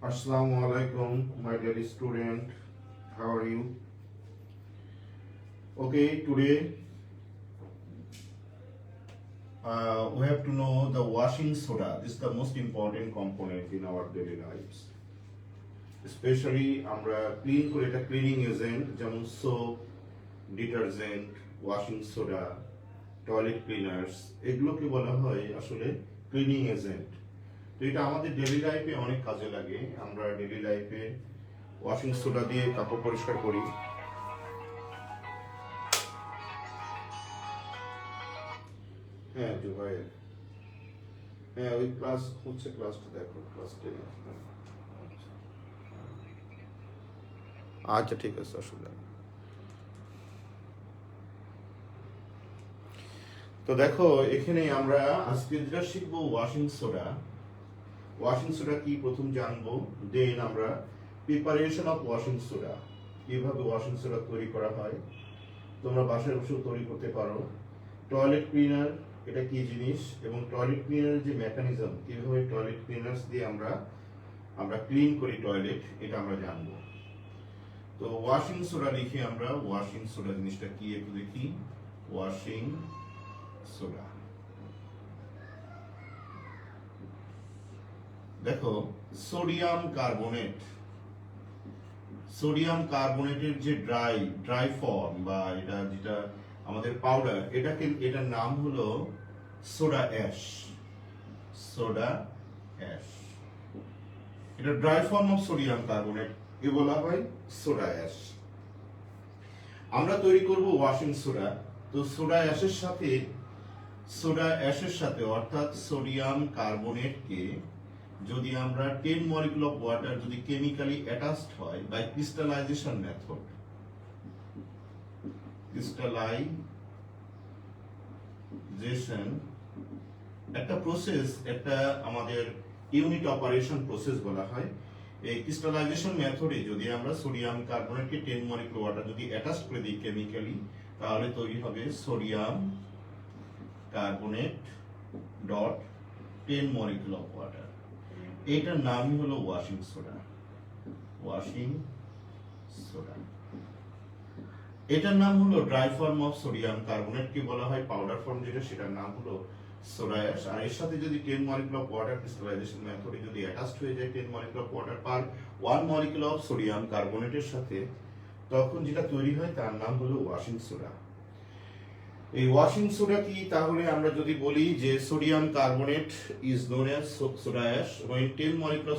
Assalamu alaikum, my dear student. How are you? Okay, today we have to know the washing soda. This is the most important component in our daily lives. Especially আমরা clean করে এটা cleaning agent যেমন soap, detergent, washing soda, toilet cleaners এগুলোকে বলা হয় আসলে cleaning agent. তো এটা আমাদের ডেইলি লাইফে অনেক কাজে লাগে। আমরা ডেইলি লাইফে ওয়াশিং সোডা দিয়ে কাপড় পরিষ্কার করি। হ্যাঁ জুবাইর, হ্যাঁ ওই ক্লাস হচ্ছে, ক্লাসটা দেখো, ক্লাস 10। আচ্ছা ঠিক আছে, অসুবিধা নেই। তো দেখো এখানে আমরা আজকে যেটা শিখবো ওয়াশিং সোডা। ওয়াশিং সোডা কি প্রথম জানবো, দেন আমরা প্রিপারেশন অফ ওয়াশিং সোডা, কিভাবে ওয়াশিং সোডা তৈরি করা হয় তোমরা বাসায় বসেও তৈরি করতে পারো। টয়লেট ক্লিনার এটা কি জিনিস এবং টয়লেট ক্লিনারের যে মেকানিজম, কিভাবে টয়লেট ক্লিনার্স দিয়ে আমরা ক্লিন করি টয়লেট, এটা আমরা জানবো। তো ওয়াশিং সোডা লিখে আমরা ওয়াশিং সোডা জিনিসটা কি একটু দেখি। ওয়াশিং সোডা, দেখো সোডিয়াম কার্বনেট, সোডিয়াম কার্বনেটের যে ড্রাই ফর্ম বা এটা যেটা আমাদের পাউডার, এটার নাম হলো সোডা অ্যাশ। সোডা অ্যাশ এটা dry form of sodium carbonate, কে বলা হয় সোডা অ্যাশ। আমরা তৈরি করব ওয়াশিং সোডা। তো সোডা অ্যাশের সাথে অর্থাৎ সোডিয়াম কার্বনেটকে যদি আমরা 10 মলিকুল অফ ওয়াটার যদি কেমিক্যালি অ্যাটাচড হয় বাই ক্রিস্টালাইজেশন মেথড, ক্রিস্টালাইজেশন একটা প্রসেস, একটা আমাদের ইউনিট অপারেশন প্রসেস বলা হয়। এই ক্রিস্টালাইজেশন মেথডে যদি আমরা সোডিয়াম কার্বনেটকে 10 মলিকুল ওয়াটার যদি অ্যাটাচ করে দিই কেমিক্যালি, তাহলে তৈরি হবে sodium carbonate dot 10 molecule of water. এটার নামই হলো ওয়াশিং সোডা। ওয়াশিং সোডা এটার নাম হলো dry form of sodium carbonate, কে বলা হয় পাউডার ফর্ম যেটা, সেটার নাম হলো সোডা অ্যাশ। আর এর সাথে যদি 10 মলিকুল অফ ওয়াটার ক্রিস্টালাইজেশন মেথডে যদি অ্যাটাচড হয়ে যায় 10 molecule of water per 1 molecule of sodium কার্বনেটের সাথে, তখন যেটা তৈরি হয় তার নাম হলো ওয়াশিং সোডা। এই ওয়াশিং সোডা কি, তাহলে আমরা যদি বলি যে sodium carbonate is known as soda ash when 10 molecule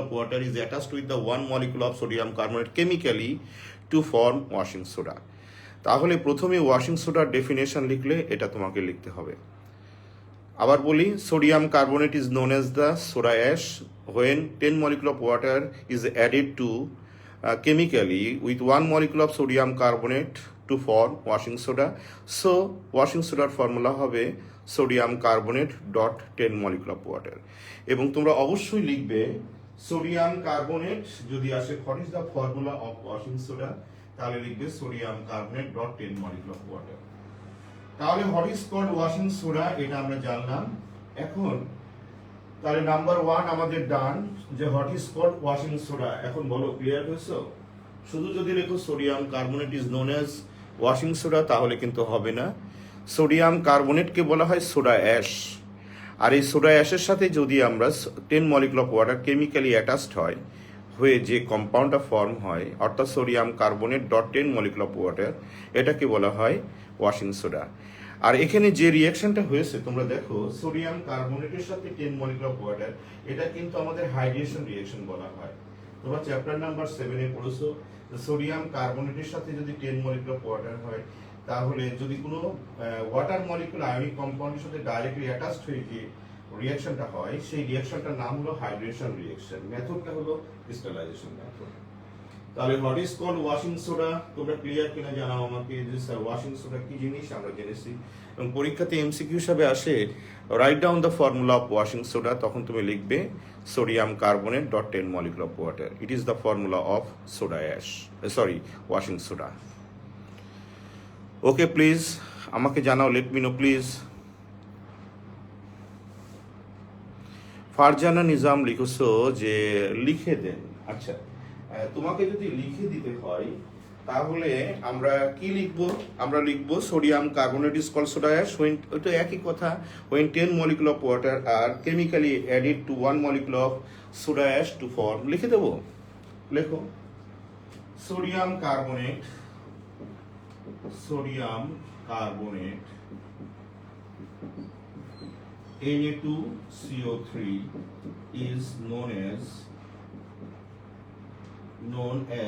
of water is attached with the 1 molecule of sodium carbonate chemically to form washing soda। তাহলে প্রথমে ওয়াশিং সোডার ডেফিনেশন লিখলে এটা তোমাকে লিখতে হবে। আবার বলি, sodium carbonate is known as the soda ash when 10 molecule of water is added to chemically with 1 molecule of sodium carbonate to form washing soda. So washing soda formula হবে sodium carbonate dot 10 molecule of water। এবং তোমরা অবশ্যই লিখবে sodium carbonate যদি আসে what is the formula of washing soda, তাহলে লিখবে sodium carbonate dot 10 molecule of water। তাহলে what is called washing soda এটা আমরা জানলাম। এখন তাহলে নাম্বার 1 আমাদের ডান, যে what is called washing soda. এখন বলো ক্লিয়ার হয়েছে? শুধু যদি লেখো sodium carbonate is known as washing soda তাহলে কিন্তু হবে না। সোডিয়াম কার্বনেটকে বলা হয় সোডা অ্যাশ। আর এই সোডা অ্যাশের সাথে যদি আমরা 10 molecule of water chemically attached হয়ে যে কম্পাউন্ডটা ফর্ম হয়, অর্থাৎ sodium carbonate dot 10 molecule of water, এটাকে বলা হয় ওয়াশিং সোডা। আর এখানে যে রিঅ্যাকশনটা হয়েছে তোমরা দেখো, সোডিয়াম কার্বনেটের সাথে 10 মলিকুল অফ ওয়াটার, এটা কিন্তু আমাদের হাইড্রেশন রিঅ্যাকশন বলা হয়। তোমরা চ্যাপ্টার নাম্বার 7 এ পড়েছো, সোডিয়াম কার্বনেটের সাথে যদি 10 মলিকুল অফ ওয়াটার হয়, তাহলে যদি কোনো ওয়াটার মলিকুল আয়নিক কম্পাউন্ডের সাথে ডাইরেক্টলি অ্যাটাচড হয়ে যে রিঅ্যাকশনটা হয়, সেই রিঅ্যাকশনটার নাম হলো হাইড্রেশন রিঅ্যাকশন। মেথডটা হলো ক্রিস্টালাইজেশন মেথড। তাহলে what is called washing soda, তোমরা ক্লিয়ার কিনা জানাও আমাকে যে স্যার ওয়াশিং সোডা কি জিনিস আমরা জেনেছি। এবং পরীক্ষাতে এমসিকিউ হিসাবে আসে write down the formula of washing soda, তখন তুমি লিখবে sodium carbonate dot 10 molecule of water, it is the formula of soda ash, washing soda. Okay please আমাকে জানাও, let me no please. Farzana Nizam লিখছো যে লিখে দেন। আচ্ছা, তোমাকে যদি লিখে দিতে হয় তাহলে আমরা কি লিখবো? আমরা লিখবো sodium carbonate is called soda ash when, ওইটা একই কথা, when 10 molecule of water are chemically added to 1 molecule of soda ash to form, লিখে দেবো। লেখো sodium carbonate Na2CO3 is known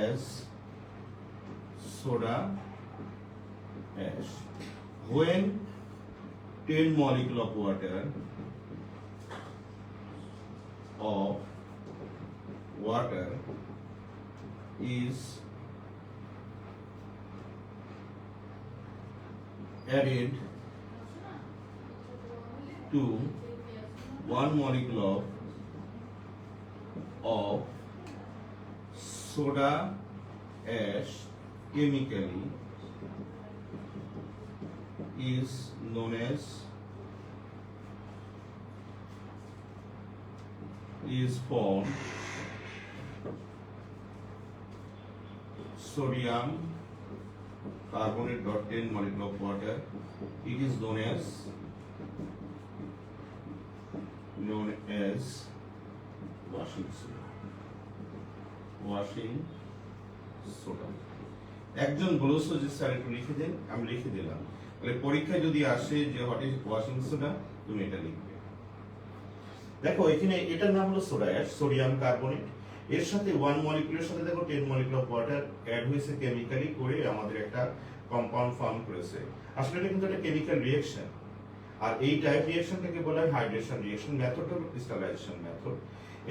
as soda ash. When 10 molecule of water is added to 1 molecule of soda ash chemically is known as formed sodium carbonate dot 10 molecule of water. It is known as washing soda. একজন বলেছো যে sir একটু লিখে দেন, আমি লিখে দিলাম। তাহলে পরীক্ষায় যদি আসে যে হোয়াট ইজ ওয়াশিং সোডা, তুমি এটা লিখবে। দেখো এখানে এটার নাম হলো সোডা অ্যাশ, সোডিয়াম কার্বনেট। এর সাথে 1 মলিকুলের সাথে দেখো 10 মলিকুল অফ ওয়াটার অ্যাড হয়েছে কেমিক্যালি করে আমাদের একটা কম্পাউন্ড ফর্ম করেছে। আসলে এটা কিন্তু একটা কেমিক্যাল রিঅ্যাকশন, আর এই টাইপ রিঅ্যাকশনটাকে বলা হয় হাইড্রেশন রিঅ্যাকশন মেথড হলো ক্রিস্টালাইজেশন মেথড,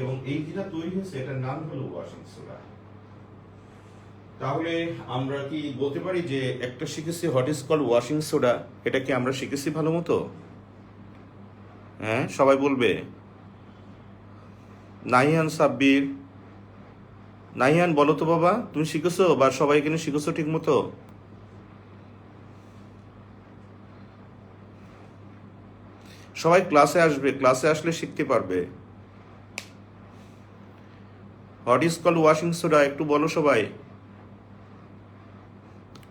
এবং এই যেটা তৈরি হয়েছে এটার নাম হলো ওয়াশিং সোডা। তাহলে আমরা কি বলতে পারি যে একটা শিখেছি what is called washing soda, এটা কি আমরা শিখেছি ভালো মতো? হ্যাঁ, সবাই বলবে। নাহিয়ান সাব্বির, নাহিয়ান বলো তো বাবা, তুমি শিখেছো বা সবাই এখানে শিখেছো ঠিক মতো? সবাই ক্লাসে আসবে, ক্লাসে আসলে শিখতে পারবে। What is called washing soda একটু বলো সবাই।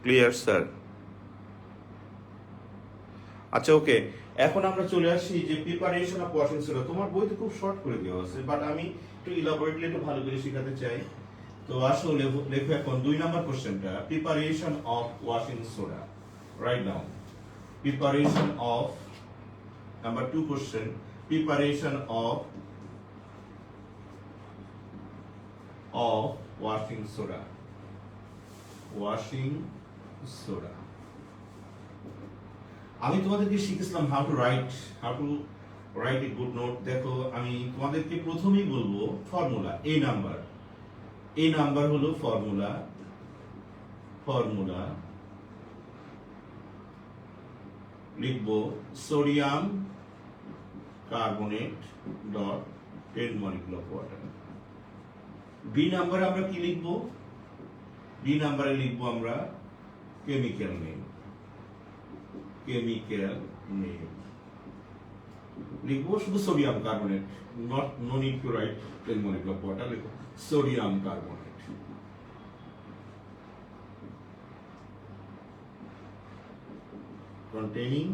Clear sir? আচ্ছা ওকে, এখন আমরা চলে আসি যে প্রিপারেশন অফ ওয়াশিং সোডা। তোমার বইতে খুব শর্ট করে দেওয়া আছে, বাট আমি একটু ইলাবোরেটলি একটু ভালো করে শেখাতে চাই। তো আসো লেখো এখন 2 নাম্বার কোশ্চেনটা, preparation of washing soda. Right now preparation of, number 2 question, preparation of washing soda. Washing soda আমি তোমাদেরকে শিখেছিলাম how to write a good note. দেখো আমি তোমাদেরকে প্রথমেই বলবো ফর্মুলা, এই নাম্বার হলো ফর্মুলা লিখবো sodium carbonate dot 10 molecule of water. B নাম্বারে আমরা কি লিখবো? বি নাম্বারে লিখবো আমরা কেমিক্যাল নেম লিখবো শুধু sodium carbonate, no need to write 10 molecule of water, লিখবো sodium carbonate. containing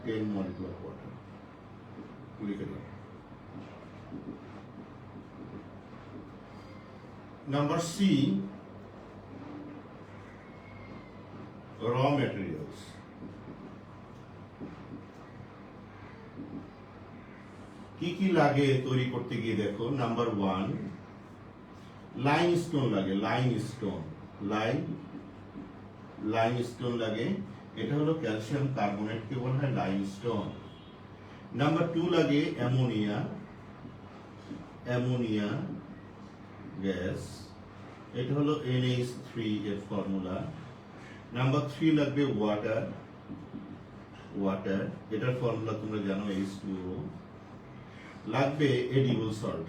10 molecule of water লিখে দাও। Number C, raw materials। কি কি লাগে তৈরি করতে গিয়ে দেখো, নাম্বার 1 লাইমস্টোন লাগে, লাইমস্টোন লাগে, এটা হলো ক্যালসিয়াম কার্বনেট কে বলা হয় লাইমস্টোন। নাম্বার 2 লাগে অ্যামোনিয়া গ্যাস, এটা হলো NH3 এর ফর্মুলা। নাম্বার 3 লাগবে ওয়াটার, এটার ফর্মুলা তোমরা জানো H2O। লাগবে এডিবল সল্ট,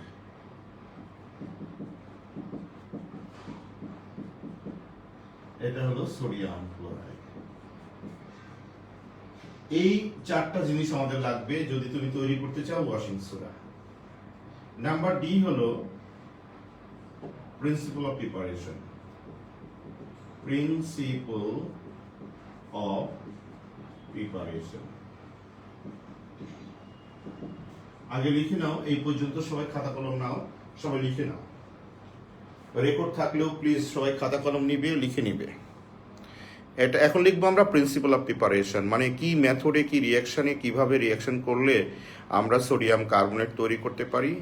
এটা হলো সোডিয়াম ক্লোরাইড। এই চারটা জিনিস আমাদের লাগবে যদি তুমি তৈরি করতে চাও ওয়াশিং সোডা। নাম্বার ডি হলো principle of preparation. Principle of preparation আগে লিখে নাও, এই পর্যন্ত সবাই খাতা কলম নাও, সবাই লিখে নাও। রেকর্ড থাকলেও প্লিজ সবাই খাতা কলম নিবে, লিখে নিবে। এটা এখন লিখবো আমরা প্রিন্সিপাল অফ প্রিপারেশন, মানে কি মেথডে কি রিয়াকশনে কিভাবে রিয়াকশন করলে আমরা সোডিয়াম কার্বনেট তৈরি করতে পারি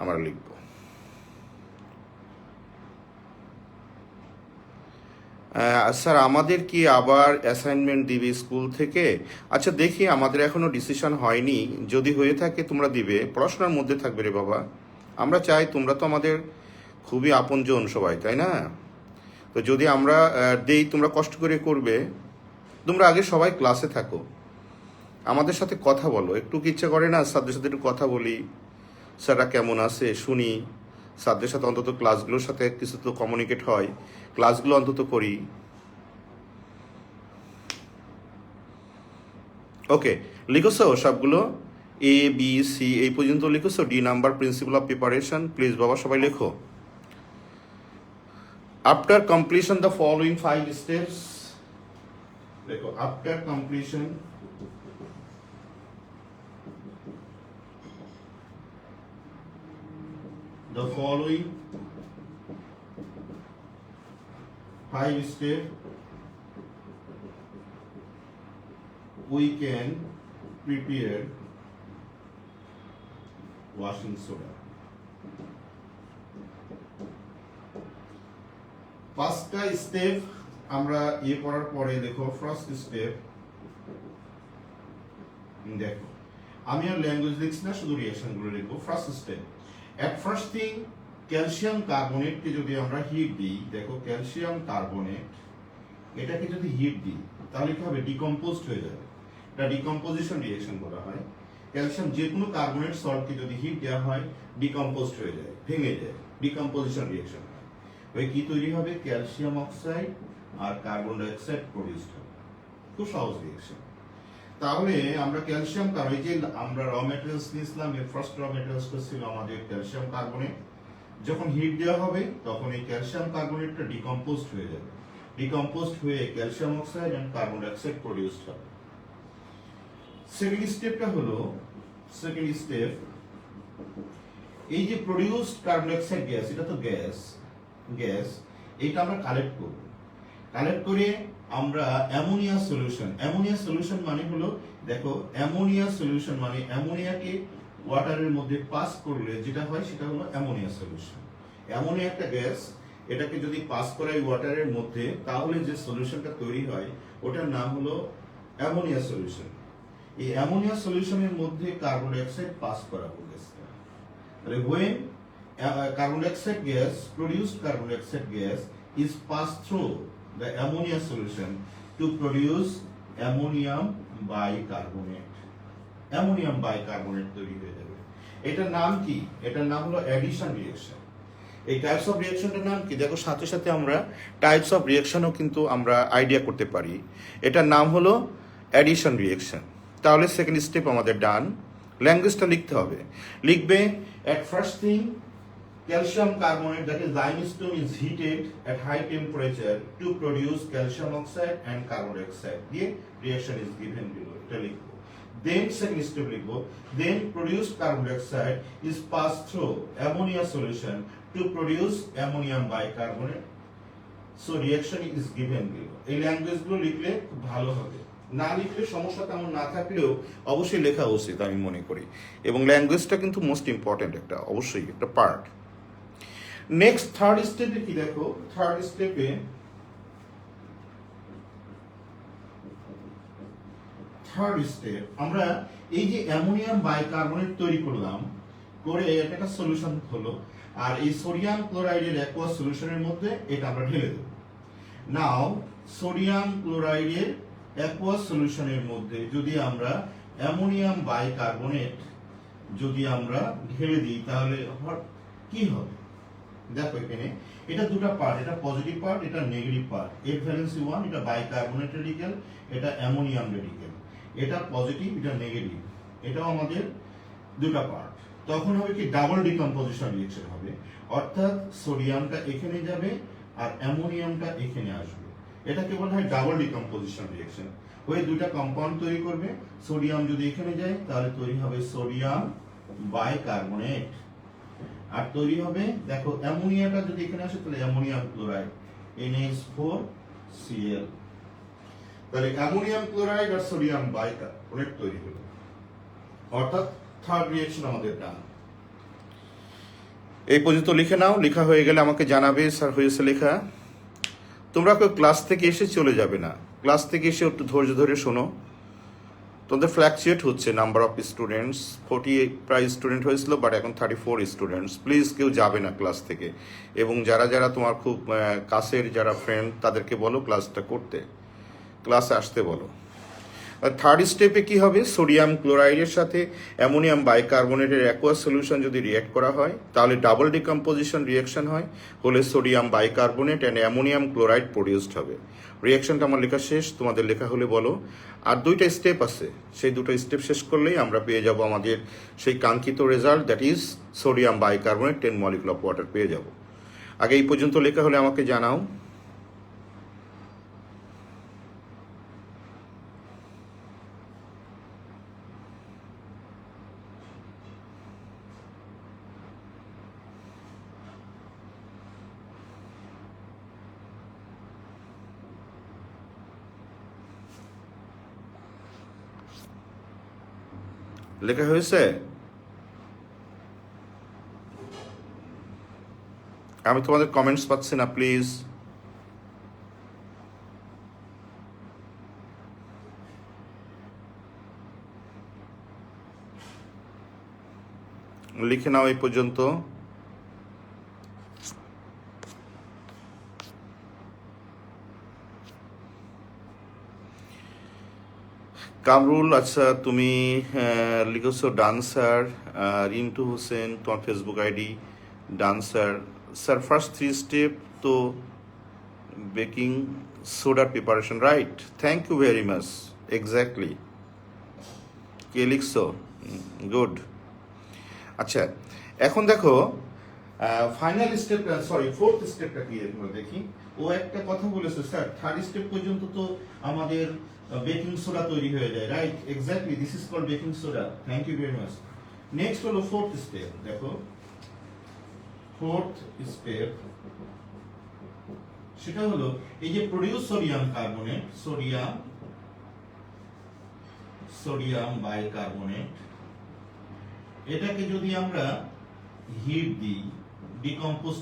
আমরা লিখব। স্যার আমাদের কি আবার অ্যাসাইনমেন্ট দিবে স্কুল থেকে? আচ্ছা দেখি, আমাদের এখনো ডিসিশন হয়নি, যদি হয়ে থাকে তোমরা দিবে, পড়াশোনার মধ্যে থাকবে রে বাবা। আমরা চাই, তোমরা তো আমাদের খুবই আপনজন সবাই, তাই না? তো যদি আমরা দেই তোমরা কষ্ট করে করবে। তোমরা আগে সবাই ক্লাসে থাকো, আমাদের সাথে কথা বলো। একটু কি ইচ্ছা করে না স্যারদের সাথে একটু কথা বলি, স্যাররা কেমন আছে শুনি, স্যারদের সাথে অন্তত ক্লাসগুলোর সাথে কিছু তো কমিউনিকেট হয়, ক্লাসগুলো অন্তত করি। ওকে, লিখোছো সবগুলো? এ বি সি এই পর্যন্ত লিখোছো? D number principle of preparation, please বাবা সবাই লেখো। After completion the following 5 steps, देखो after completion the following 5 steps we can prepare washing soda. পাঁচটা স্টেপ আমরা পড়ার পরে দেখো, ফার্স্ট স্টেপ দেখো, আমি আর ল্যাঙ্গুয়েজ লিখছি না, শুধু রিঅ্যাকশন গুলো লিখবো। First step, at first thing calcium কার্বনেটকে যদি আমরা হিট দিই, দেখো ক্যালসিয়াম কার্বনেট এটাকে যদি হিট দিই তাহলে কি হবে? ডিকম্পোজড হয়ে যাবে। এটা ডিকম্পোজিশন রিঅ্যাকশন বলা হয়। ক্যালসিয়াম যে কোনো কার্বনেট সল্টকে যদি হিট দেওয়া হয় ডিকম্পোজড হয়ে যায়, ভেঙে যায়, ডিকম্পোজিশন রিঅ্যাকশন। ওই কি তৈরি হবে? ক্যালসিয়াম অক্সাইড আর কার্বন ডাই অক্সাইড প্রডিউসড হবে। খুব সহজ রিঅ্যাকশন। তাহলে আমরা ক্যালসিয়াম কার্বনেট, যে আমরা র ম্যাটেরিয়ালস নিয়েছিলাম, এর ফার্স্ট র ম্যাটেরিয়ালসটা ছিল আমাদের ক্যালসিয়াম কার্বনেট। যখন হিট দেওয়া হবে তখন এই ক্যালসিয়াম কার্বনেটটা ডিকম্পোজড হয়ে যাবে। ডিকম্পোজড হয়ে calcium oxide and carbon die oxide produced হবে। সেকেন্ড স্টেপটা হলো, সেকেন্ড স্টেপ, এই যে produced carbon die oxide gas, এটা তো গ্যাস, এইটা আমরা কালেক্ট করব। কালেক্ট করে আমরা অ্যামোনিয়া সলিউশন, অ্যামোনিয়া সলিউশন মানে হলো, দেখো অ্যামোনিয়া সলিউশন মানে অ্যামোনিয়াকে ওয়াটারের মধ্যে পাস করলে যেটা হয় সেটা হলো অ্যামোনিয়া সলিউশন। অ্যামোনিয়া একটা গ্যাস, এটাকে যদি পাস করাই ওয়াটারের মধ্যে তাহলে যে সলিউশনটা তৈরি হয় ওটার নাম হলো অ্যামোনিয়া সলিউশন। এই অ্যামোনিয়া সলিউশনের মধ্যে কার্বন ডাই অক্সাইড পাস করাবো গ্যাসটা। তাহলে when carbon dioxide gas, produced carbon dioxide gas is passed through the ammonia solution to produce ammonium bicarbonate. Ammonium bicarbonate তৈরি হয়ে যাবে। এটার নাম কি? এটার নাম হলো অ্যাডিশন রিঅ্যাকশন। এই টাইপস অফ রিঅ্যাকশনটার নাম কি? দেখো সাথে সাথে আমরা টাইপস অফ রিঅ্যাকশনও কিন্তু আমরা আইডিয়া করতে পারি। এটার নাম হলো অ্যাডিশন রিঅ্যাকশন। তাহলে সেকেন্ড স্টেপ আমাদের ডান। ল্যাঙ্গুয়েজটা লিখতে হবে, লিখবে at first thing calcium carbonate, that is limestone, is heated at high temperature to produce calcium oxide and carbon dioxide. The reaction is given below. এটা লিখবো। Then second step লিখবো, then produced carbon dioxide is passed through ammonia solution to produce ammonium bicarbonate. So reaction is given below. এই language গুলো লিখলে খুব ভালো হবে। না লিখলে সমস্যা তেমন না থাকলেও অবশ্যই লেখা উচিত আমি মনে করি, এবং ল্যাঙ্গুয়েজটা কিন্তু মোস্ট ইম্পর্টেন্ট একটা, অবশ্যই একটা পার্ট। নেক্সট থার্ড স্টেপে কি দেখো, থার্ড স্টেপে আমরা এই যে অ্যামোনিয়াম বাইকার্বনেট তৈরি করলাম, করে একটা সলিউশন হলো, আর এই সোডিয়াম ক্লোরাইডের অ্যাকোয়াস সলিউশনের মধ্যে এটা আমরা ঢেলে দেব। নাও সোডিয়াম ক্লোরাইডের অ্যাকোয়াস সলিউশনের মধ্যে যদি আমরা অ্যামোনিয়াম বাইকার্বনেট যদি আমরা ঢেলে দিই তাহলে কি হবে? দেখো এখানে এটা দুটো পার্ট, এটা পজিটিভ পার্ট, এটা নেগেটিভ পার্ট। এর ভ্যালেন্সি 1, এটা বাইকার্বনেট রেডিক্যাল, এটা অ্যামোনিয়াম রেডিক্যাল। এটা পজিটিভ, এটা নেগেটিভ, এটাও আমাদের দুটা পার্ট। তখন হবে কি ডাবল ডিকম্পোজিশন রিঅ্যাকশন হবে, অর্থাৎ সোডিয়ামটা এখানে যাবে আর অ্যামোনিয়ামটা এখানে আসবে। এটাকে বলা হয় ডাবল ডিকম্পোজিশন রিঅ্যাকশন। হয়ে দুইটা কম্পাউন্ড তৈরি করবে। সোডিয়াম যদি এখানে যায় তাহলে তৈরি হবে সোডিয়াম বাইকার্বনেট, আর তৈরি হবে দেখো অ্যামোনিয়াটা যদি এখানে আসে তাহলে অ্যামোনিয়াম ক্লোরাইড NH4Cl। তাহলে অ্যামোনিয়াম ক্লোরাইড আর সোডিয়াম বাইকার্বনেট তৈরি হলো, অর্থাৎ থার্ড রিঅ্যাকশন আমাদের ডান। এই পর্যন্ত লিখে নাও, লেখা হয়ে গেলে আমাকে জানাবে স্যার হয়েছে লেখা। তোমরা কেউ ক্লাস থেকে এসে চলে যাবে না, ক্লাস থেকে এসে একটু ধৈর্য ধরে শোনো। তোমাদের ফ্ল্যাকচুয়েট হচ্ছে নাম্বার অফ স্টুডেন্টস, 40 প্রায় স্টুডেন্ট হয়েছিল, বাট এখন 34 স্টুডেন্টস। প্লিজ কেউ যাবে না ক্লাস থেকে, এবং যারা যারা তোমার খুব কাছের যারা ফ্রেন্ড তাদেরকে বলো ক্লাসটা করতে, ক্লাসে আসতে বলো। থার্ড স্টেপে কি হবে, সোডিয়াম ক্লোরাইডের সাথে অ্যামোনিয়াম বাইকার্বনেটের অ্যাকোয়াস সলিউশন যদি রিঅ্যাক্ট করা হয় তাহলে ডাবল ডিকম্পোজিশন রিঅ্যাকশন হয়, হলে sodium bicarbonate and ammonium chloride produced হবে। রিঅ্যাকশনটা আমার লেখা শেষ, তোমাদের লেখা হলে বলো। আর দুইটা স্টেপ আছে, সেই দুটো স্টেপ শেষ করলেই আমরা পেয়ে যাব আমাদের সেই কাঙ্ক্ষিত result, that is sodium bicarbonate 10 molecule of water পেয়ে যাব। আগে এই পর্যন্ত লেখা হলে আমাকে জানাও। লেখা হয়েছে? আমি তোমাদের কমেন্টস পাচ্ছি না, প্লিজ। লিখে নাও এই পর্যন্ত। কামরুল, আচ্ছা তুমি লিখেছো ডান্সার। রিন্টু হোসেন, তোমার Facebook ID dancer. Sir first 3 step তো বেকিং সোডার preparation, right? Thank you very much, exactly. কে লিখছো? গুড। আচ্ছা, এখন দেখো ফাইনাল স্টেপ, সরি ফোর্থ স্টেপটা কি আমরা দেখি। ও একটা কথা বলেছে স্যার থার্ড স্টেপ পর্যন্ত তো আমাদের বেকিং সোডা তৈরি হয়ে যায়, right? Exactly, this is called baking soda. Thank you very much. Next হলো ফোর্থ স্টেপ। দেখো ফোর্থ স্টেপ সেটা হলো এই যে produce sodium carbonate, sodium bicarbonate, এটাকে যদি আমরা হিট দিই, ডিকম্পোজ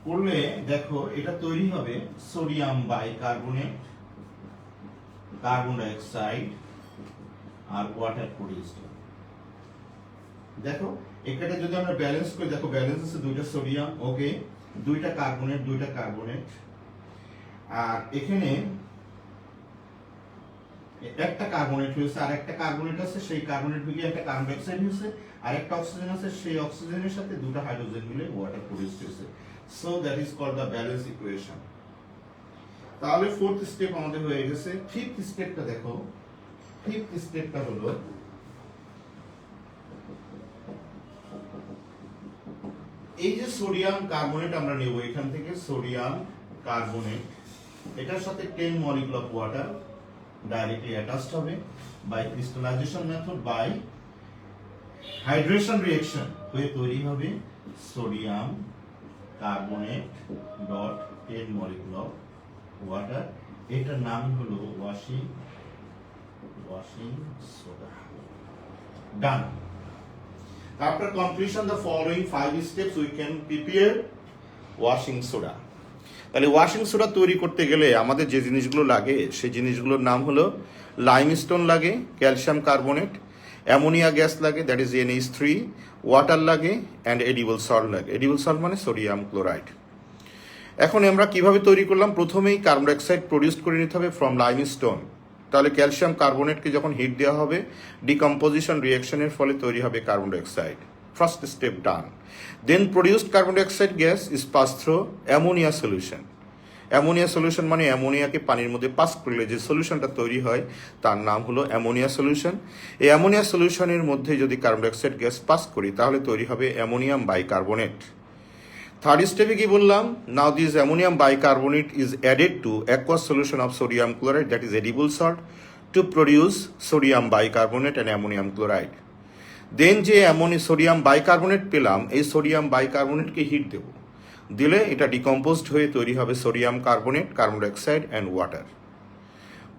করলে দেখো এটা তৈরি হবে সোডিয়াম বাইকার্বনেট, কার্বন ডাইঅক্সাইড আর ওয়াটার প্রোডিউসড। দেখো এখানে যদি আমরা ব্যালেন্স করি, দেখো ব্যালেন্স আছে দুইটা সোডিয়াম, ওকে, দুইটা কার্বনেট, আর এখানে একটা কার্বনেট হয়েছে আর একটা কার্বনেট আছে, সেই কার্বনেট থেকে একটা কার্বন ডাইঅক্সাইড হয়েছে আর একটা অক্সিজেন আছে, সেই অক্সিজেনের সাথে দুটো হাইড্রোজেন মিলে ওয়াটার প্রোডিউস হয়েছে। So that is called the balance equation. তাহলে ফোর্থ স্টেপ আমাদের হয়ে গেছে। ফিফথ স্টেপটা দেখো, ফিফথ স্টেপটা হলো এই যে সোডিয়াম কার্বনেট আমরা নেব এখান থেকে, সোডিয়াম কার্বনেট, এটার সাথে 10 molecule of water directly attached হবে by crystallization method, by hydration reaction হয়ে তৈরি হবে sodium carbonate dot 10 molecule of water. এটার নাম হলো washing soda. Done. After completion the following 5 steps we can prepare washing soda. তাহলে ওয়াশিং সোডা তৈরি করতে গেলে আমাদের যে জিনিসগুলো লাগে সেই জিনিসগুলোর নাম হলো লাইমস্টোন লাগে, ক্যালসিয়াম কার্বনেট, অ্যামোনিয়া গ্যাস লাগে, দ্যাট ইজ NH3, ওয়াটার লাগে অ্যান্ড এডিবল সল্ট লাগে। এডিবল সল্ট মানে সোডিয়াম ক্লোরাইড। এখন আমরা কিভাবে তৈরি করলাম, প্রথমেই কার্বন ডাইঅক্সাইড প্রডিউস করে নিতে হবে ফ্রম লাইমস্টোন। তাহলে ক্যালসিয়াম কার্বনেটকে যখন হিট দেওয়া হবে ডিকম্পোজিশন রিঅ্যাকশনের ফলে তৈরি হবে carbon dioxide. First step done. Then produced carbon dioxide gas is pass through ammonia solution. Ammonia solution মানে অ্যামোনিয়াকে পানির মধ্যে পাস করলে যে সলিউশনটা তৈরি হয় তার নাম হলো অ্যামোনিয়া সলিউশন। এই অ্যামোনিয়া সলিউশনের মধ্যে যদি কার্বন ডাইঅক্সাইড গ্যাস পাস করি তাহলে তৈরি হবে অ্যামোনিয়াম বাইকার্বনেট। থার্ড স্টেপে কি বললাম, now this ammonium bicarbonate is added to aqueous solution of sodium chloride that is edible salt to produce sodium bicarbonate and ammonium chloride. Then যে sodium bicarbonate পেলাম, এই সোডিয়াম বাইকার্বনেটকে হিট দেব, দিলে এটা decomposed হয়ে তৈরি হবে sodium carbonate, carbon dioxide and water.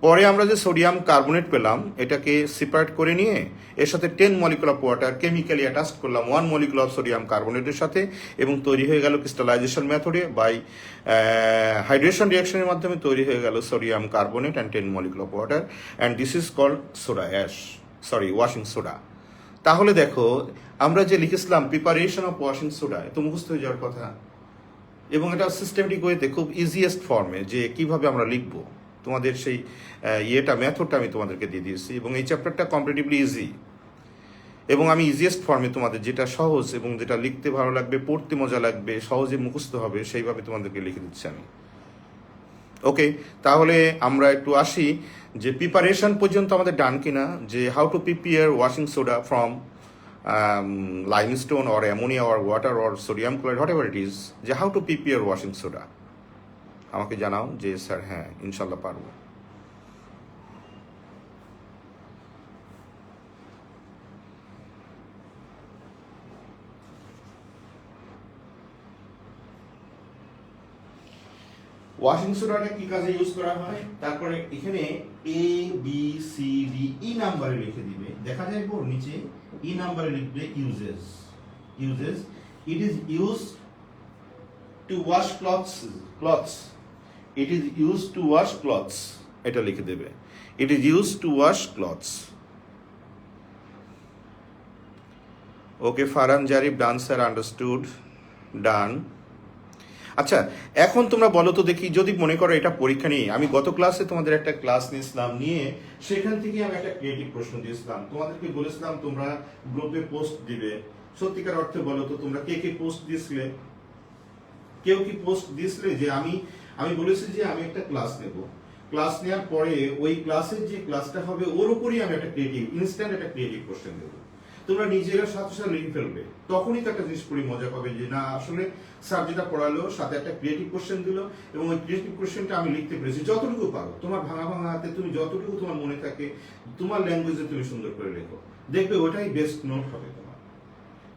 পরে আমরা যে সোডিয়াম কার্বনেট পেলাম এটাকে সেপারেট করে নিয়ে এর সাথে 10 molecule of water chemically attach করলাম 1 মলিকুল অফ সোডিয়াম কার্বনেটের সাথে, এবং তৈরি হয়ে গেল ক্রিস্টালাইজেশন মেথডে বাই হাইড্রেশন রিয়াকশনের মাধ্যমে তৈরি হয়ে গেল sodium carbonate and 10 molecule of water, and this is called soda ash, washing soda. তাহলে দেখো আমরা যে লিখেছিলাম প্রিপারেশন অফ ওয়াশিং সোডা, এত মুখস্থ হয়ে যাওয়ার কথা, এবং এটা সিস্টেমেটিক ওয়েতে খুব ইজিয়েস্ট ফর্মে যে কিভাবে আমরা লিখবো, তোমাদের সেই মেথডটা আমি তোমাদেরকে দিয়ে দিয়েছি, এবং এই চ্যাপ্টারটা কম্পারেটিভলি ইজি, এবং আমি ইজিয়েস্ট ফর্মে তোমাদের যেটা সহজ এবং যেটা লিখতে ভালো লাগবে, পড়তে মজা লাগবে, সহজে মুখস্থ হবে সেইভাবে তোমাদেরকে লিখে দিচ্ছি আমি। ওকে, তাহলে আমরা একটু আসি যে প্রিপারেশন পর্যন্ত আমাদের ডান কিনা, যে how to prepare washing soda from limestone or ammonia or water or sodium chloride, whatever it is, যে how to prepare washing soda আমাকে জানাও যে স্যার হ্যাঁ ইনশাল্লাহ পারবো। ওয়াশিং সোডাটা কি কাজে ইউজ করা হয়, তারপরে এখানে A B C D E নাম্বারে লিখে দিবে, দেখা যায় পর নিচে ই নাম্বারে লিখবে uses. It is use to wash clothes, it is use to wash clothes, এটা লিখে দেবে, it is use to wash clothes. Okay Farhan Zarif, done sir, understood, done. আচ্ছা এখন তোমরা বলো তো দেখি, যদি মনে করো এটা পরীক্ষা নিয়ে, আমি গত ক্লাসে তোমাদের একটা ক্লাস নিয়েছিলাম, নিয়ে সেখান থেকে আমি একটা ক্রিয়েটিভ প্রশ্ন দিয়েছিলাম, তোমাদেরকে বলেছিলাম তোমরা গ্রুপে পোস্ট দিবে। সত্যিকার অর্থে বলো তো তোমরা কে কে পোস্ট দিয়েছিলে? কেউ কি পোস্ট দিয়েছিলে যে আমি বলেছি যে আমি একটা ক্লাস নেব, ক্লাস নেওয়ার পরে ওই ক্লাসের যে ক্লাসটা হবে ওর উপরই আমি একটা ইনস্ট্যান্ট একটা ক্রিয়েটিভ কোশ্চেন দেবো, তোমরা নিজেরা সাথে সাথে লিখে ফেলবে, তখনই তো একটা জিনিস পড়ে মজা পাবে যে না আসলে স্যার যেটা পড়ালো সাথে একটা ক্রিয়েটিভ কোশ্চেন দিল, এবং ওই ক্রিয়েটিভ কোশ্চেনটা আমি লিখতে পেরেছি যতটুকু পারো, তোমার ভাঙা ভাঙা হাতে তুমি যতটুকু তোমার মনে থাকে তোমার ল্যাঙ্গুয়েজে তুমি সুন্দর করে লেখো, দেখবে ওটাই বেস্ট নোট হবে তোমার।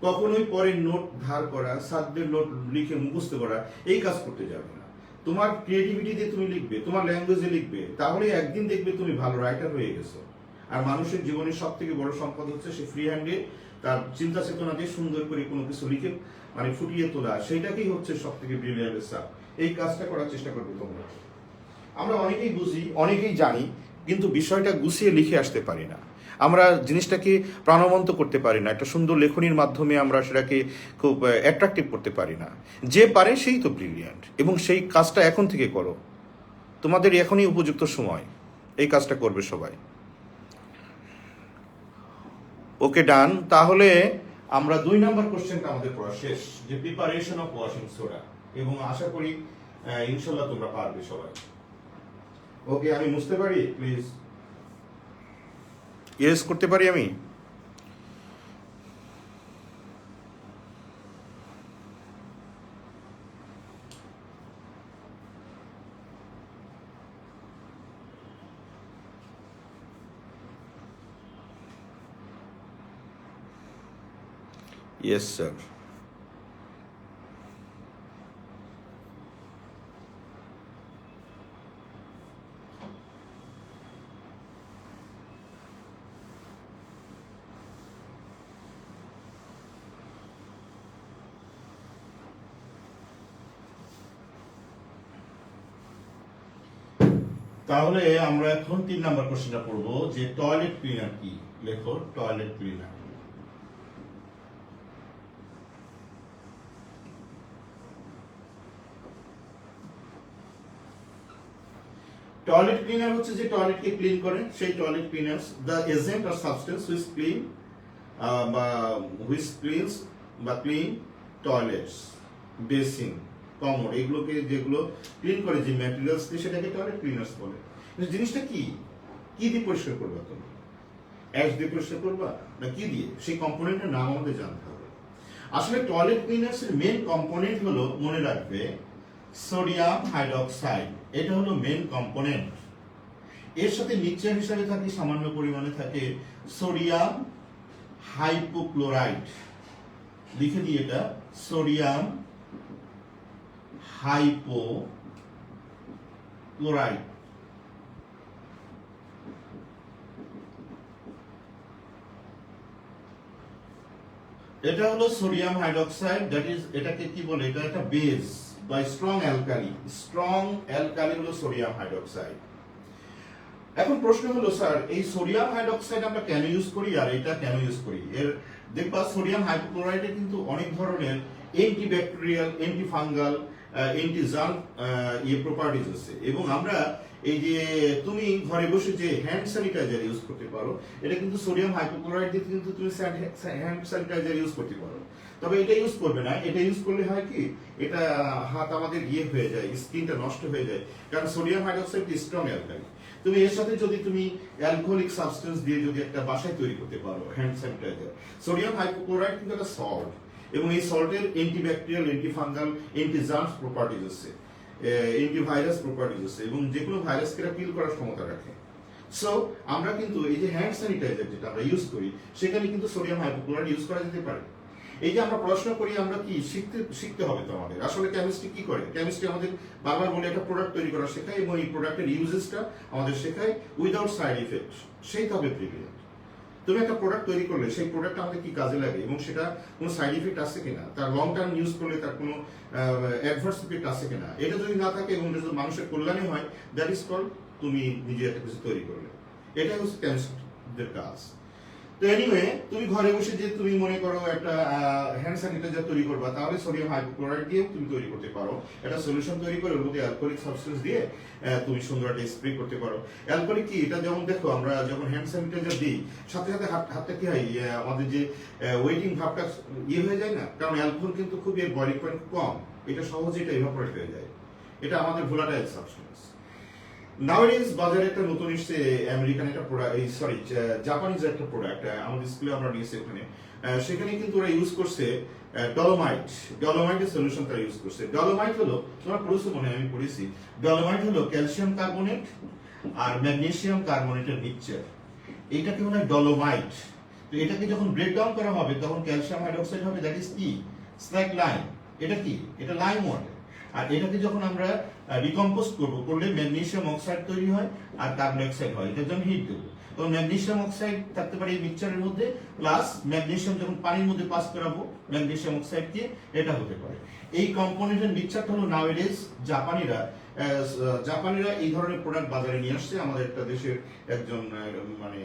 কখনোই পরে নোট ধার করা, স্যারদের নোট লিখে মুখস্থ করা এই কাজ করতে যাবে না, তোমার ক্রিয়েটিভিটি দিয়ে তুমি লিখবে, তোমার ল্যাঙ্গুয়েজে লিখবে, তাহলে একদিন দেখবে তুমি ভালো রাইটার হয়ে গেছো। আর মানুষের জীবনের সব থেকে বড় সম্পদ হচ্ছে সে ফ্রি হ্যান্ডে তার চিন্তা চেতনা দিয়ে সুন্দর করে কোনো কিছু লিখে ফুটিয়ে তোলা, সেইটাকেই হচ্ছে সব থেকে ব্রিলিয়ান্ট স্টাফ। এই কাজটা করার চেষ্টা করবে তোমরা। আমরা অনেকেই বুঝি, অনেকেই জানি, কিন্তু বিষয়টা গুছিয়ে লিখে আসতে পারি না, আমরা জিনিসটাকে প্রাণবন্ত করতে পারি না, একটা সুন্দর লেখনীর মাধ্যমে আমরা সেটাকে খুব অ্যাট্রাকটিভ করতে পারি না। যে পারে সেই তো ব্রিলিয়ান্ট, এবং সেই কাজটা এখন থেকে করো, তোমাদের এখনই উপযুক্ত সময়, এই কাজটা করবে সবাই। ওকে ডান, তাহলে আমরা 2 নাম্বার কোশ্চেনটা আমাদের পড়া শেষ, যে প্রিপারেশন অফ ওয়াশিং সোডা, এবং আশা করি ইনশাল্লাহ তোমরা পারবে সবাই। ওকে আমি বুঝতে পারি, প্লিজ ইয়েস করতে পারি আমি? Yes, sir. তাহলে আমরা এখন 3 নাম্বার কোশ্চেনটা পড়বো, যে টয়লেট ক্লিনার কি। লেখো টয়লেট ক্লিনার। টয়লেট ক্লিনার হচ্ছে যে টয়লেটকে ক্লিন করে, সেই toilet cleaners the agent or substance which clean বা হুইচ ক্লিনস বা ক্লিন টয়লেটস, বেসিন, কমোড, এগুলোকে যেগুলো ক্লিন করে যে ম্যাটেরিয়ালস দিয়ে, সেটাকে টয়লেট ক্লিনার্স বলে। কিন্তু জিনিসটা কি কি দিয়ে পরিষ্কার করবা তুমি? অ্যাশ দিয়ে পরিষ্কার করবা না কি দিয়ে? সেই কম্পোনেন্টের নাম আমাদের জানতে হবে। আসলে টয়লেট ক্লিনার্স এর মেন কম্পোনেন্ট হলো, মনে রাখবে, সোডিয়াম হাইড্রোক্সাইড। এটা হলো মেন কম্পোনেন্ট। এর সাথে মিক্সচার হিসাবে থাকে, সামান্য পরিমাণে থাকে সোডিয়াম হাইপোক্লোরাইড। লিখে দিই এটা, সোডিয়াম হাইপোক্লোরাইড। এটা হলো সোডিয়াম হাইড্রোক্সাইড, দ্যাট ইজ, এটাকে কি বলে, এটা একটা বেস বা স্ট্রং অ্যালকালি। স্ট্রং অ্যালকালি হলো সোডিয়াম হাইড্রোক্সাইড। এখন প্রশ্ন হলো, স্যার এই সোডিয়াম হাইড্রোক্সাইড আমরা কেন ইউজ করি আর এটা কেন ইউজ করি? এর দেখবা সোডিয়াম হাইপোক্লোরাইডে কিন্তু অনেক ধরনের অ্যান্টিব্যাকটেরিয়াল, অ্যান্টিফাঙ্গাল, অ্যান্টিজার্ম প্রপার্টিজ আছে। এবং আমরা এই যে তুমি ঘরে বসে যে হ্যান্ড স্যানিটাইজার ইউজ করতে পারো, এটা কিন্তু সোডিয়াম হাইপোক্লোরাইড দিয়ে কিন্তু তুমি হ্যান্ড স্যানিটাইজার ইউজ করতে পারো। তবে এটা ইউজ করবে না। এটা ইউজ করলে হয় কি, এটা হাত আমাদের হয়ে যায়, স্কিনটা নষ্ট হয়ে যায়, কারণ সোডিয়াম হাইড্রোক্সাইড স্ট্রং অ্যালকালি। তুমি এর সাথে যদি তুমি অ্যালকোহলিক সাবস্টেন্স দিয়ে যদি একটা বাসায় তৈরি করতে পারো হ্যান্ড স্যানিটাইজার। সোডিয়াম হাইপোক্লোরাইড কিন্তু একটা সল্ট, এবং এই সল্টের অ্যান্টিব্যাকটেরিয়াল, অ্যান্টিফাঙ্গাল, অ্যান্টিজার্মস প্রপার্টিজ আছে, অ্যান্টিভাইরাস প্রপার্টিজ আছে, এবং যে কোনো ভাইরাসকে কিল করার ক্ষমতা রাখে। সো আমরা কিন্তু এই যে হ্যান্ড স্যানিটাইজার যেটা আমরা ইউজ করি, সেখানে কিন্তু সোডিয়াম হাইপোক্লোরাইড ইউজ করা যেতে পারে। এই যে আমরা পড়াশোনা করি, আমরা কি শিখতে হবে তো আমাদের। আসলে কেমিস্ট্রি কি করে, কেমিস্ট্রি আমাদের বারবার বলে একটা প্রোডাক্ট তৈরি করা শেখায়, এবং এই প্রোডাক্টের ইউজেসটা আমাদের শেখায় উইদাউট সাইড ইফেক্ট। সেই তবে প্রিভিলেন্ট। তুমি একটা প্রোডাক্ট তৈরি করলে সেই প্রোডাক্ট আমাদের কি কাজে লাগে, এবং সেটা কোনো সাইড ইফেক্ট আছে কিনা, তার লং টার্ম ইউজ করলে তার কোনো অ্যাডভার্স ইফেক্ট আছে কিনা, এটা যদি না থাকে এবং যদি মানুষের কল্যাণে হয়, দ্যাট ইজ কল্ড তুমি নিজে একটা কিছু তৈরি করলে। এটাই হচ্ছে কেমিস্টদের কাজ। তো এনিওয়ে, তুমি ঘরে বসে যে তুমি মনে করো একটা হ্যান্ড স্যানিটাইজার তৈরি করবা, তাহলে সোডিয়াম হাইপোক্লোরাইড দিয়ে তুমি তৈরি করতে পারো। একটা সলিউশন তৈরি করে ওর মধ্যে অ্যালকোহলিক সাবস্টেন্স দিয়ে তুমি সুন্দর একটা স্প্রে করতে পারো। অ্যালকোহলিক কি, এটা যেমন দেখো আমরা যখন হ্যান্ড স্যানিটাইজার দিই, সাথে সাথে হাতটা কি হয়, আমাদের যে ওয়েটিং ভাবটা হয়ে যায় না, কারণ অ্যালকোহল কিন্তু খুব এর বয়লিং পয়েন্ট কম, এটা সহজে এটা ইভাপোরেট হয়ে যায়। এটা আমাদের ভোলাটাইল সাবস্টেন্স। নাওয়াডেজ বাজারে একটা নতুন এসছে আমেরিকান একটা প্রোডাক্ট, জাপানিজ একটা প্রোডাক্ট, আমাদের স্কুলে আমরা নিয়েছি ওখানে। সেখানে কিন্তু ওরা ইউজ করছে ডলোমাইটের সলিউশন তারা ইউজ করছে। ডলোমাইট হলো, তোমরা পড়েছো মনে হয়, আমি পড়েছি, ডলোমাইট হলো ক্যালসিয়াম কার্বনেট আর ম্যাগনেসিয়াম কার্বনেটের মিক্সচার। এইটাকে বলা হয় ডলোমাইট। তো এটাকে যখন ব্রেক ডাউন করা হবে, তখন ক্যালসিয়াম হাইড্রোক্সাইড হবে, দ্যাট ইজ কি, স্ল্যাক লাইম। এটা কি, এটা লাইম ওয়াটার। আর এটাকে যখন আমরা ডিকম্পোজ করলে ম্যাগনেসিয়াম অক্সাইড তৈরি হয় আর কার্বন ডাইঅক্সাইড হয়। এটার জন্য হিট দেবো, তখন ম্যাগনেসিয়াম অক্সাইড থাকতে পারে এই মিক্সচারের মধ্যে, প্লাস ম্যাগনেসিয়াম যখন পানির মধ্যে পাস করাবো ম্যাগনেসিয়াম অক্সাইডকে, এটা হতে পারে। এই কম্পোনেন্টের মিক্সচারটা হলো নাওয়াডেজ জাপানিরা এই ধরনের প্রোডাক্ট বাজারে নিয়ে আসছে। আমাদের একটা দেশের একজন মানে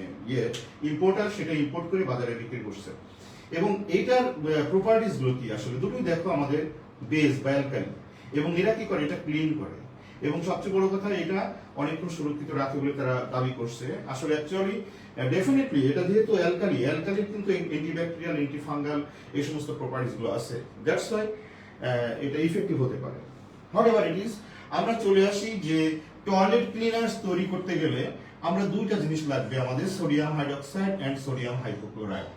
ইম্পোর্টার সেটা ইম্পোর্ট করে বাজারে বিক্রি করছে। এবং এইটার প্রপার্টিজ গুলো কি, আসলে দুটোই দেখো, আমাদের বেস বা অ্যালকালি, এবং এরা কি করে, এটা ক্লিন করে, এবং সবচেয়ে বড় কথা, এটা অনেকক্ষণ সুরক্ষিত রাখে বলে তারা দাবি করছে। আসলে অ্যাকচুয়ালি ডেফিনেটলি এটা যেহেতু অ্যালকালির কিন্তু অ্যান্টিব্যাকটেরিয়াল, অ্যান্টিফাঙ্গাল এই সমস্ত প্রপার্টিজ গুলো আছে, দ্যাটস ওয়াই এটা ইফেক্টিভ হতে পারে। হোয়াটএভার ইট ইজ, আমরা চলে আসি যে টয়লেট ক্লিনার্স তৈরি করতে গেলে আমরা দুইটা জিনিস লাগবে আমাদের, sodium hydroxide and sodium hypochloride.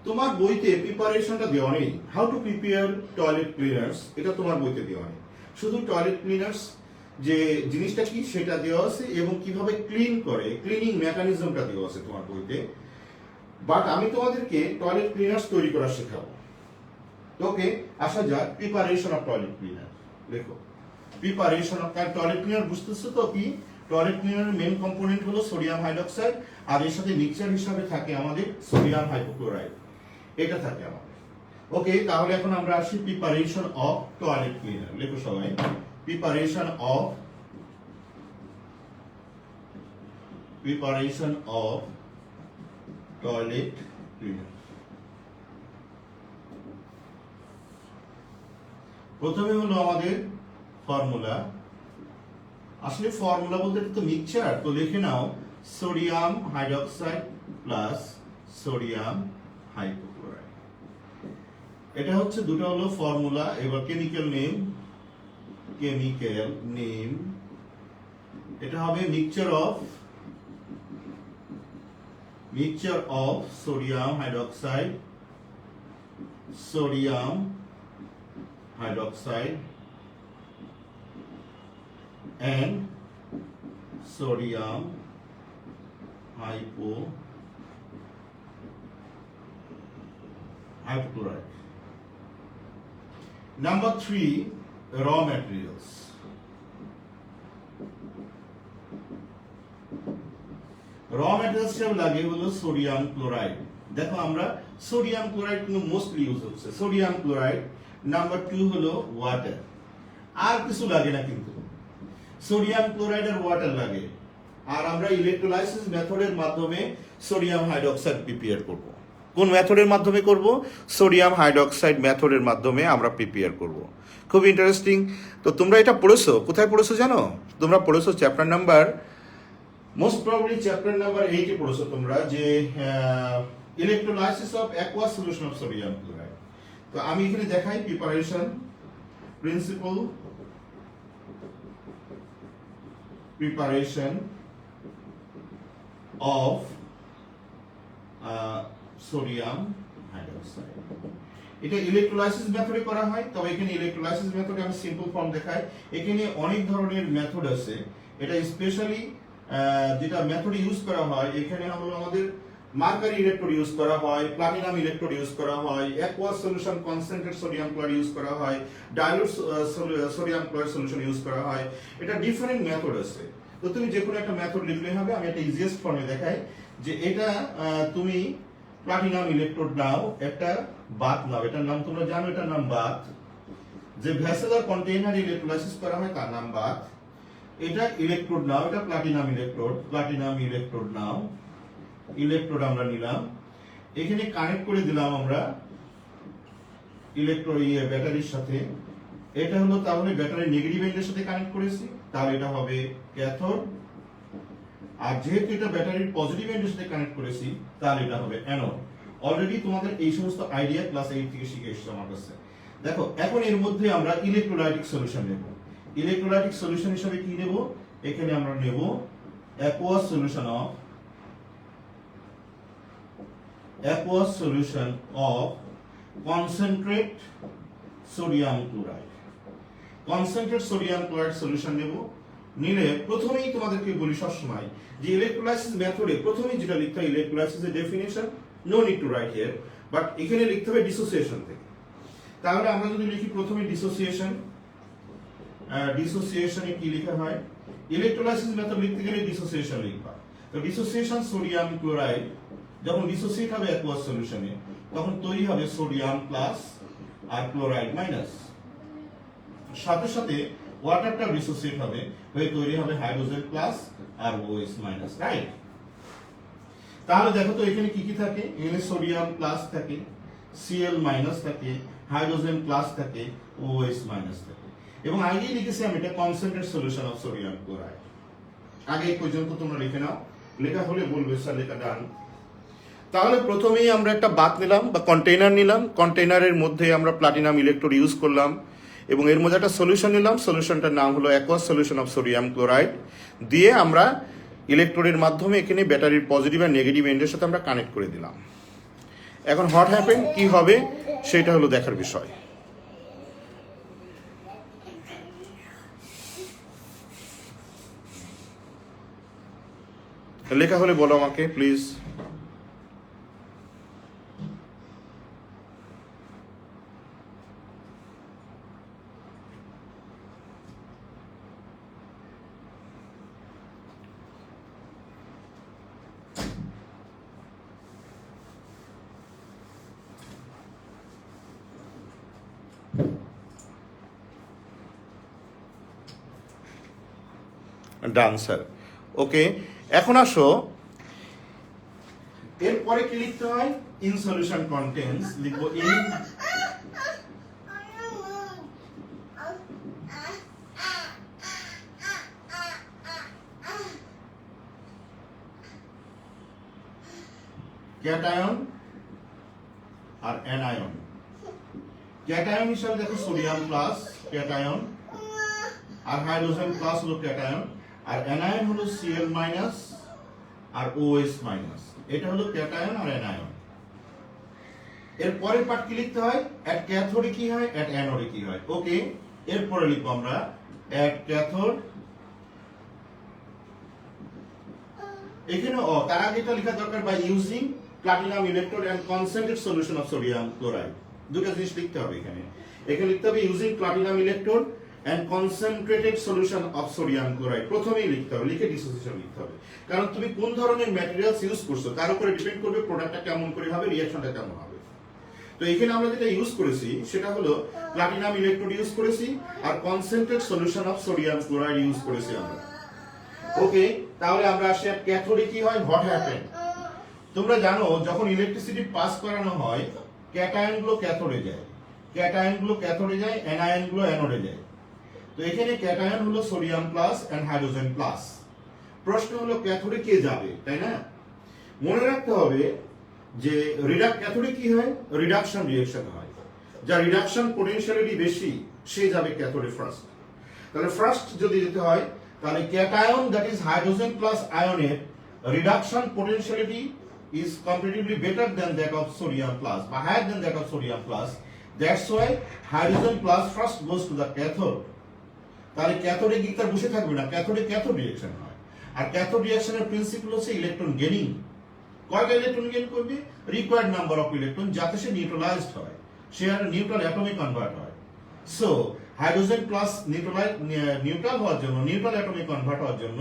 তোমার বইতে প্রিপারেশনটা দেওয়া নেই, how to prepare toilet cleaners, এটা তোমার বইতে দেওয়া নেই। শুধু টয়লেট ক্লিনার্স যে জিনিসটা কি সেটা দেওয়া আছে, এবং কিভাবে ক্লিন করে, ক্লিনিং মেকানিজমটা দেওয়া আছে তোমার বইতে। বাট আমি তোমাদেরকে টয়লেট ক্লিনার্স তৈরি করা শেখাবো। ওকে, আসা যাক প্রিপারেশন অফ টয়লেট ক্লিনার। দেখো, প্রিপারেশন অফ টয়লেট ক্লিনার বুঝতেছো তো কি? টয়লেট ক্লিনারের মেইন কম্পোনেন্ট হলো সোডিয়াম হাইড্রোক্সাইড, আর এর সাথে মিক্সচার হিসাবে থাকে আমাদের সোডিয়াম হাইপোক্লোরাইড, এটা থাকে আমাদের। ওকে, তাহলে এখন আমরা আসি প্রিপারেশন অফ টয়লেট ক্লিনার। লেখো সবাই, প্রিপারেশন অফ টয়লেট ক্লিনার। প্রথমে হলো আমাদের ফর্মুলা। আসলে ফর্মুলা বলতে তো মিক্সচার, তো লিখে নাও sodium hydroxide plus sodium hypochloride. এটা হচ্ছে দুটো হলো ফর্মুলা। এবার কেমিক্যাল নেম কেমিক্যাল নেম, এটা হবে mixture of sodium hydroxide and sodium hypochlorite. Number 3, raw materials. র ম্যাটেরিয়ালস হিসেবে লাগে হলো সোডিয়াম ক্লোরাইড। দেখো আমরা সোডিয়াম ক্লোরাইড কিন্তু মোস্টলি ইউজ হচ্ছে সোডিয়াম ক্লোরাইড। নাম্বার 2 হলো ওয়াটার, আর কিছু লাগে না, কিন্তু সোডিয়াম ক্লোরাইড আর ওয়াটার লাগে। আর আমরা ইলেকট্রোলাইসিস মেথডের মাধ্যমে সোডিয়াম হাইড্রোক্সাইড প্রিপেয়ার করব। কোন মেথডের মাধ্যমে করব? সোডিয়াম হাইড্রোক্সাইড মেথডের মাধ্যমে আমরা প্রিপেয়ার করব। খুব ইন্টারেস্টিং। তো তোমরা এটা পড়েছো, কোথায় পড়েছো জানো? তোমরা পড়েছো chapter number, most probably chapter number 8 এ পড়েছো তোমরা, যে electrolysis of aqueous solution of sodium chloride. তো আমি এখানে দেখাই preparation principle, preparation of sodium hydroxide. এটা ইলেকট্রোলাইসিস মেথডে করা হয়, তবে এখানে ইলেকট্রোলাইসিস মেথডে আমি সিম্পল ফর্ম দেখাই। এখানে অনেক ধরনের মেথড আছে, এটা স্পেশালি যেটা মেথড ইউজ করা হয় এখানে হলো আমাদের মার্কারি ইলেকট্রোড ইউজ করা হয়, প্লাটিনাম ইলেকট্রোড ইউজ করা হয়, aqueous solution concentrate sodium chloride use করা হয়, dilute sodium chloride solution use করা হয়। এটা ডিফারেন্ট মেথড আছে। তো তুমি যে কোনো একটা মেথড লিখলে হবে। আমি একটা ইজিয়েস্ট ফর্মে দেখাই, যে এটা তুমি প্লাটিনাম ইলেকট্রোড নাও, একটা বাত নাও, এটার নাম তোমরা জানো, এটার নাম বাত। যে ভেসেল আর কন্টেইনার ইলেকট্রোলাইসিস করা হয় তার নাম বাত। এটা ইলেকট্রোড নাও, এটা প্লাটিনাম ইলেকট্রোড নাও, ইলেকট্রোড আমরা নিলাম, এখানে কানেক্ট করে দিলাম আমরা ইলেকট্রোড ব্যাটারির সাথে। এটা হলো তাহলে ব্যাটারি নেগেটিভ এন্ডের সাথে কানেক্ট করেছি, তাহলে এটা হবে ক্যাথোড। আর যেহেতু এটা ব্যাটারির পজিটিভ এন্ডের সাথে কানেক্ট করেছি, তাহলে এটা হবে অ্যানোড। অলরেডি তোমাদের এই সমস্ত আইডিয়া ক্লাস 8 থেকে শিখে এসেছো আমার কাছে। দেখো এখন এর মধ্যে আমরা ইলেকট্রোলাইটিক সলিউশন নেব। ইলেকট্রোলাইটিক সলিউশন হিসেবে কি নেব? এখানে আমরা নেব aqueous solution of concentrate sodium chloride. Concentrate sodium chloride solution নেব। নিলে প্রথমেই তোমাদেরকে বলি সবসময় যে ইলেকট্রোলাইসিস মেথডে প্রথমেই যেটা লিখতে হয় ইলেকট্রোলাইসিসের definition, no need to write here, but এখানে লিখতে হবে ডিসোসিয়েশন থেকে। তাহলে আমরা যদি লিখি প্রথমে ডিসোসিয়েশনে কি লেখা হয়? ইলেকট্রোলাইসিস মেথড লিখতে গেলে ডিসোসিয়েশন লিখবা। তো ডিসোসিয়েশন সোডিয়াম ক্লোরাইড যখন ডিসোসিয়েট হবে অ্যাকুয়াস সলিউশনে, তখন তৈরি হবে সোডিয়াম প্লাস আর ক্লোরাইড মাইনাস। সাথে সাথে ওয়াটারটা ডিসোসিয়েট হবে, হয়ে তৈরি হবে হাইড্রোজেন প্লাস আর OH মাইনাস, রাইট? তাহলে দেখো তো এখানে কি কি থাকে? এখানে সোডিয়াম প্লাস থাকে, Cl মাইনাস থাকে, হাইড্রোজেন প্লাস থাকে, OH মাইনাস থাকে। এবং আগেই লিখেছি আমি এটা concentrate solution of sodium chloride. আগে এই পর্যন্ত তোমরা লিখে নাও, লেখা হলে বলবে স্যার লেখা ডান। তাহলে প্রথমেই আমরা একটা বাত নিলাম বা কন্টেইনার নিলাম, কন্টেইনারের মধ্যে আমরা প্লাটিনাম ইলেকট্রোড ইউজ করলাম এবং এর মধ্যে একটা সলিউশন নিলাম, সলিউশনটার নাম হলো aqueous solution of sodium chloride. দিয়ে আমরা ইলেকট্রোডের মাধ্যমে এখানে ব্যাটারির পজিটিভ আর নেগেটিভ এন্ডের সাথে আমরা কানেক্ট করে দিলাম। এখন হোয়াট হ্যাপেন, কি হবে সেটা হলো দেখার বিষয়। লেখা হলে বলো আমাকে প্লিজ। ডান স্যার, ওকে। এখন আসো এরপরে কি লিখতে হয়? ইন সলিউশন কন্টেন্টস লিখবো ইন ক্যাটায়ন আর অ্যানায়ন। ক্যাটায়ন হিসাবে দেখো সোডিয়াম প্লাস ক্যাটায়ন আর হাইড্রোজেন প্লাস হলো ক্যাটায়ন, আর অ্যানায়ন হলো Cl মাইনাস আর OH মাইনাস। এটা হলো ক্যাটায়ন আর অ্যানায়ন। এর পরের পার্ট কি লিখতে হয়? অ্যাট ক্যাথোডে কি হয়, অ্যাট অ্যানোডে কি হয়। ওকে, এরপরে লিখবো আমরা অ্যাট ক্যাথোড। এখানে তার আগে এটা লেখা দরকার by using platinum electrode and concentrated solution of sodium chloride. দুটো জিনিস লিখতে হবে এখানে। এখানে লিখতে হবে using platinum electrode and concentrated solution of sodium chloride. প্রথমেই লিখতে হবে, লিখে ডিসোসিয়েশন লিখতে হবে। কারণ তুমি কোন ধরনের ম্যাটেরিয়ালস ইউজ করছো তার উপরে ডিপেন্ড করবে প্রোডাক্টটা কেমন করে হবে, রিঅ্যাকশনটা কেমন হবে। তো এখানে আমরা যেটা ইউজ করেছি সেটা হলো প্লাটিনাম ইলেকট্রোড ইউজ করেছি আর concentrated solution of sodium chloride use করেছি আমরা। ওকে, তাহলে আমরা আসি ক্যাথোডে কি হয়, হোয়াট হ্যাপেন। তোমরা জানো যখন ইলেকট্রিসিটি পাস করানো হয় ক্যাটায়ন গুলো ক্যাথোডে যায়, ক্যাটায়ন গুলো ক্যাথোডে যায়, অ্যানায়ন গুলো অ্যানোডে যায়। তো এখানে ক্যাটায়ন হলো sodium plus and hydrogen plus. প্রশ্ন হলো ক্যাথোডে কে যাবে, তাই না? মনে রাখতে হবে যে ক্যাথোডে কি হয়, রিডাকশন রিঅ্যাকশন হয়। যা রিডাকশন পোটেনশিয়ালিটি বেশি সে যাবে ক্যাথোডে ফার্স্ট। তাহলে ফার্স্ট যদি যেতে হয় তাহলে cation that is hydrogen plus আয়নের reduction potentiality is comparatively better than that of sodium plus, but higher than that of sodium plus. That's why hydrogen plus first goes to the cathode. তাহলে ক্যাথোডে কি তার বসে থাকবে না, ক্যাথোডে cathode reaction হয়। আর cathode রিঅ্যাকশনের principle হচ্ছে electron gaining. কয়টা electron gain করবে? রিকোয়ার্ড নাম্বার অফ ইলেকট্রন, যাতে সে নিউট্রালাইজড হয়, সে একটা নিউট্রাল অ্যাটমে কনভার্ট হয়। সো হাইড্রোজেন প্লাস নিউট্রাল হওয়ার জন্য, নিউট্রাল অ্যাটমে কনভার্ট হওয়ার জন্য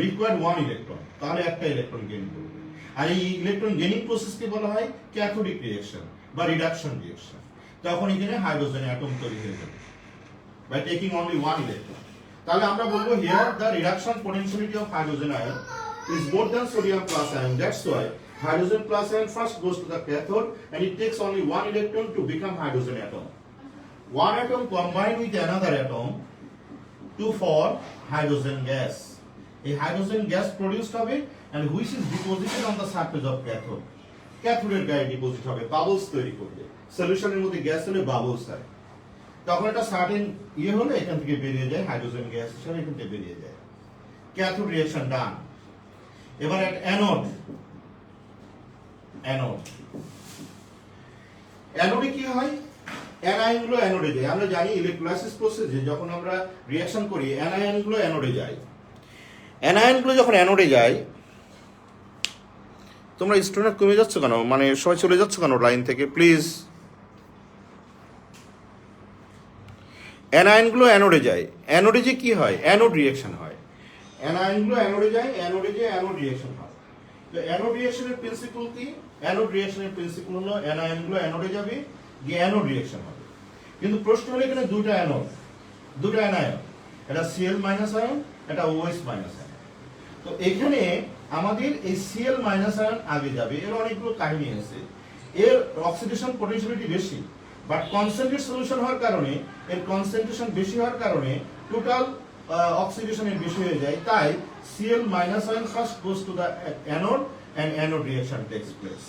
রিকোয়ার্ড 1 ইলেকট্রন, তাহলে একটা ইলেকট্রন গেইন করবে। আর এই ইলেকট্রন গেইনিং প্রসেসকে বলা হয় ক্যাথোডিক রিঅ্যাকশন বা রিডাকশন রিঅ্যাকশন। তখন এখানে হাইড্রোজেন অ্যাটম তৈরি হয়ে যাবে বাই টেকিং অনলি 1 ইলেকট্রন। তাহলে আমরা বলবো here the reduction potentiality of hydrogen ion is more than sodium plus ion. That's why hydrogen plus ion first goes to the cathode and it takes only 1 electron to become hydrogen atom. One atom combined with another atom to form hydrogen gas. A hydrogen gas produced হবে and which is deposited on the surface of cathode. ক্যাথোডের গায়ে deposit হবে, bubbles তৈরি করবে। সলিউশনের মধ্যে gas হলে bubbles হয়, তখন একটা সার্টেন হলে এখান থেকে বেরিয়ে যায় হাইড্রোজেন গ্যাস হিসেবে, এখান থেকে বেরিয়ে যায়। ক্যাথোড রিঅ্যাকশন ডান। এবার অ্যানোড। অ্যানোডে কি হয়? অ্যানায়ন গুলো অ্যানোডে যায়। আমরা জানি ইলেক্ট্রোলাইসিস প্রসেসে যখন আমরা রিঅ্যাকশন করি অ্যানায়ন গুলো অ্যানোডে যায়। অ্যানায়ন গুলো যখন অ্যানোডে যায়, তোমরা স্টুডেন্ট কমে যাচ্ছ কেন, মানে সবাই চলে যাচ্ছ কেন লাইন থেকে প্লিজ। অ্যানায়ন গুলো অ্যানোডে যায়। অ্যানোডে যে কি হয়, অ্যানোড রিঅ্যাকশন হয়। অ্যানায়ন গুলো অ্যানোডে যায়, অ্যানোডে যে অ্যানোড রিঅ্যাকশন হয়। তো অ্যানোড রিঅ্যাকশনের প্রিন্সিপল কি? অ্যানোড রিঅ্যাকশনের প্রিন্সিপল হলো অ্যানায়ন গুলো অ্যানোডে যাবে, গিয়ে অ্যানোড রিঅ্যাকশন হবে। কিন্তু প্রশ্ন হলো এখানে দুটো অ্যানোড, দুটো অ্যানায়ন, এটা Cl মাইনাস আয়ন, এটা OH মাইনাস আয়ন। তো এখানে আমাদের এই Cl মাইনাস আয়ন আগে যাবে। এর অনেকগুলো কাহিনী আছে। এর অক্সিডেশন পোটেনশিয়ালিটি বেশি, বাট কনসেন্ট্রেট সলিউশন হওয়ার কারণে, এর কনসেন্ট্রেশন বেশি হওয়ার কারণে টোটাল অক্সিডেশন এর বেশি হয়ে যায়। তাই Cl minus ion first goes to the anode and anode reaction takes place.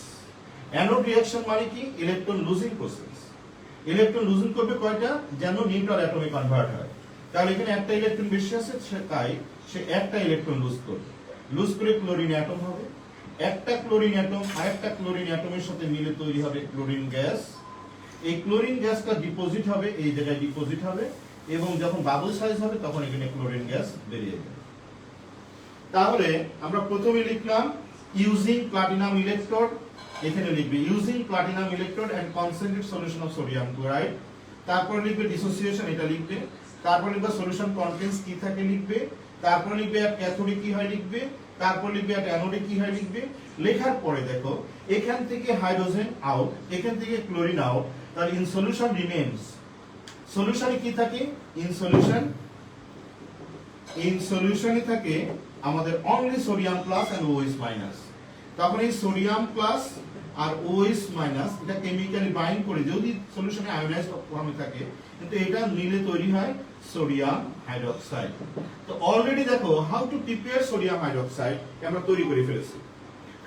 Anode reaction মানে কি? Electron losing process. Electron losing করবে কয়টা? যেন নিউট্রাল অ্যাটমে কনভার্ট হয়। তাহলে এখানে একটা ইলেকট্রন বেশি আছে, তাই সে একটা ইলেকট্রন লুজ করবে। লুজ করে ক্লোরিন অ্যাটম হবে। একটা ক্লোরিন অ্যাটম আরেকটা ক্লোরিন অ্যাটমের সাথে মিলে তৈরি হবে ক্লোরিন গ্যাস। এই ক্লোরিন গ্যাসটা ডিপোজিট হবে, এই জায়গায় ডিপোজিট হবে, এবং যখন বাবল সাইজ হবে তখন এখানে ক্লোরিন গ্যাস বেরিয়ে যাবে। তাহলে আমরা প্রথমে লিখলাম ইউজিং প্লাটিনাম ইলেকট্রোড, এখানে লিখবে using platinum electrode and concentrated solution of sodium chloride. তারপর লিখবে ডিসোসিয়েশন, এটা লিখবে। তারপর লিখবে সলিউশন কন্টেন্টস কি থাকে লিখবে। তারপর লিখবে অ্যাট ক্যাথোডে কি হয় লিখবে। তারপর লিখবে অ্যাট অ্যানোডে কি হয় লিখবে। লেখার পরে দেখো এখান থেকে হাইড্রোজেন আউট, এখান থেকে ক্লোরিন আউট, তাহলে ইন সলিউশন রিমেইনস। সলিউশনে কি থাকে? ইন সলিউশনে থাকে আমাদের only sodium plus and OH minus. তখন এই সোডিয়াম প্লাস আর OH মাইনাস এটা কেমিক্যালি বাইন্ড করে, যদি সলিউশনে আয়োনাইজড ফর্মে থাকে, কিন্তু এটা মিলে তৈরি হয় সোডিয়াম হাইড্রোক্সাইড। তো অলরেডি দেখো how to prepare sodium hydroxide আমরা তৈরি করে ফেলেছি।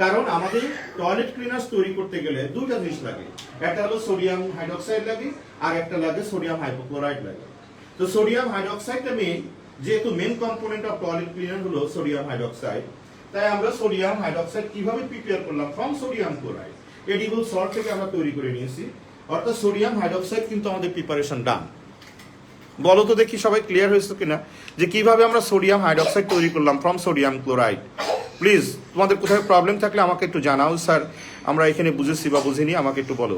কারণ আমাদের টয়লেট ক্লিনার্স তৈরি করতে গেলে দুটো জিনিস লাগে, একটা হলো সোডিয়াম হাইড্রোক্সাইড লাগে আর একটা লাগে সোডিয়াম হাইপোক্লোরাইড লাগে। তো সোডিয়াম হাইড্রোক্সাইডটা মেইন, যেহেতু main component of toilet cleaner হলো সোডিয়াম হাইড্রোক্সাইড, তাই আমরা সোডিয়াম হাইড্রোক্সাইড কিভাবে প্রিপেয়ার করলাম from sodium chloride, edible salt থেকে আমরা তৈরি করে নিয়েছি, অর্থাৎ সোডিয়াম হাইড্রোক্সাইড কিন্তু আমাদের প্রিপারেশন ডান। বলো তো দেখি সবাই ক্লিয়ার হয়েছে কিনা যে কিভাবে আমরা সোডিয়াম হাইড্রোক্সাইড তৈরি করলাম ফ্রম সোডিয়াম ক্লোরাইড। প্লিজ তোমাদের কোথায় প্রবলেম থাকলে আমাকে একটু জানাও, স্যার আমরা এখানে বুঝেছি বা বুঝিনি, আমাকে একটু বলো।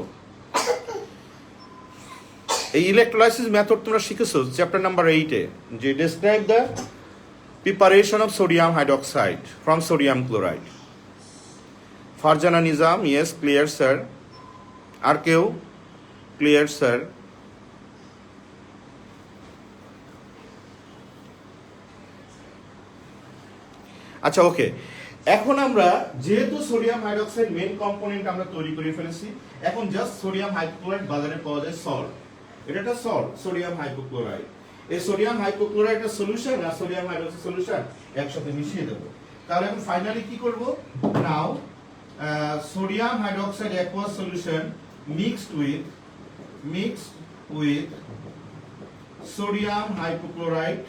এই ইলেকট্রোলাইসিস মেথড তোমরা শিখেছো চ্যাপ্টার নাম্বার 8-এ, যে describe the preparation of sodium hydroxide from sodium chloride. Farzana Nizam, yes clear sir. আর কেউ? Clear sir. আচ্ছা ওকে, এখন আমরা যেহেতু সোডিয়াম হাইড্রোক্সাইড মেন কম্পোনেন্ট আমরা তৈরি করে ফেলেছি, এখন জাস্ট সোডিয়াম হাইপোক্লোরাইড বাজারে পাওয়া যায় সল্ট, এটা একটা সল্ট সোডিয়াম হাইপোক্লোরাইড। এই সোডিয়াম হাইপোক্লোরাইডের সলিউশন আর সোডিয়াম হাইড্রোক্সাইড সলিউশন একসাথে মিশিয়ে দেবো। তাহলে এখন ফাইনালি কি করব, now sodium hydroxide aqueous solution mixed with sodium hypochloride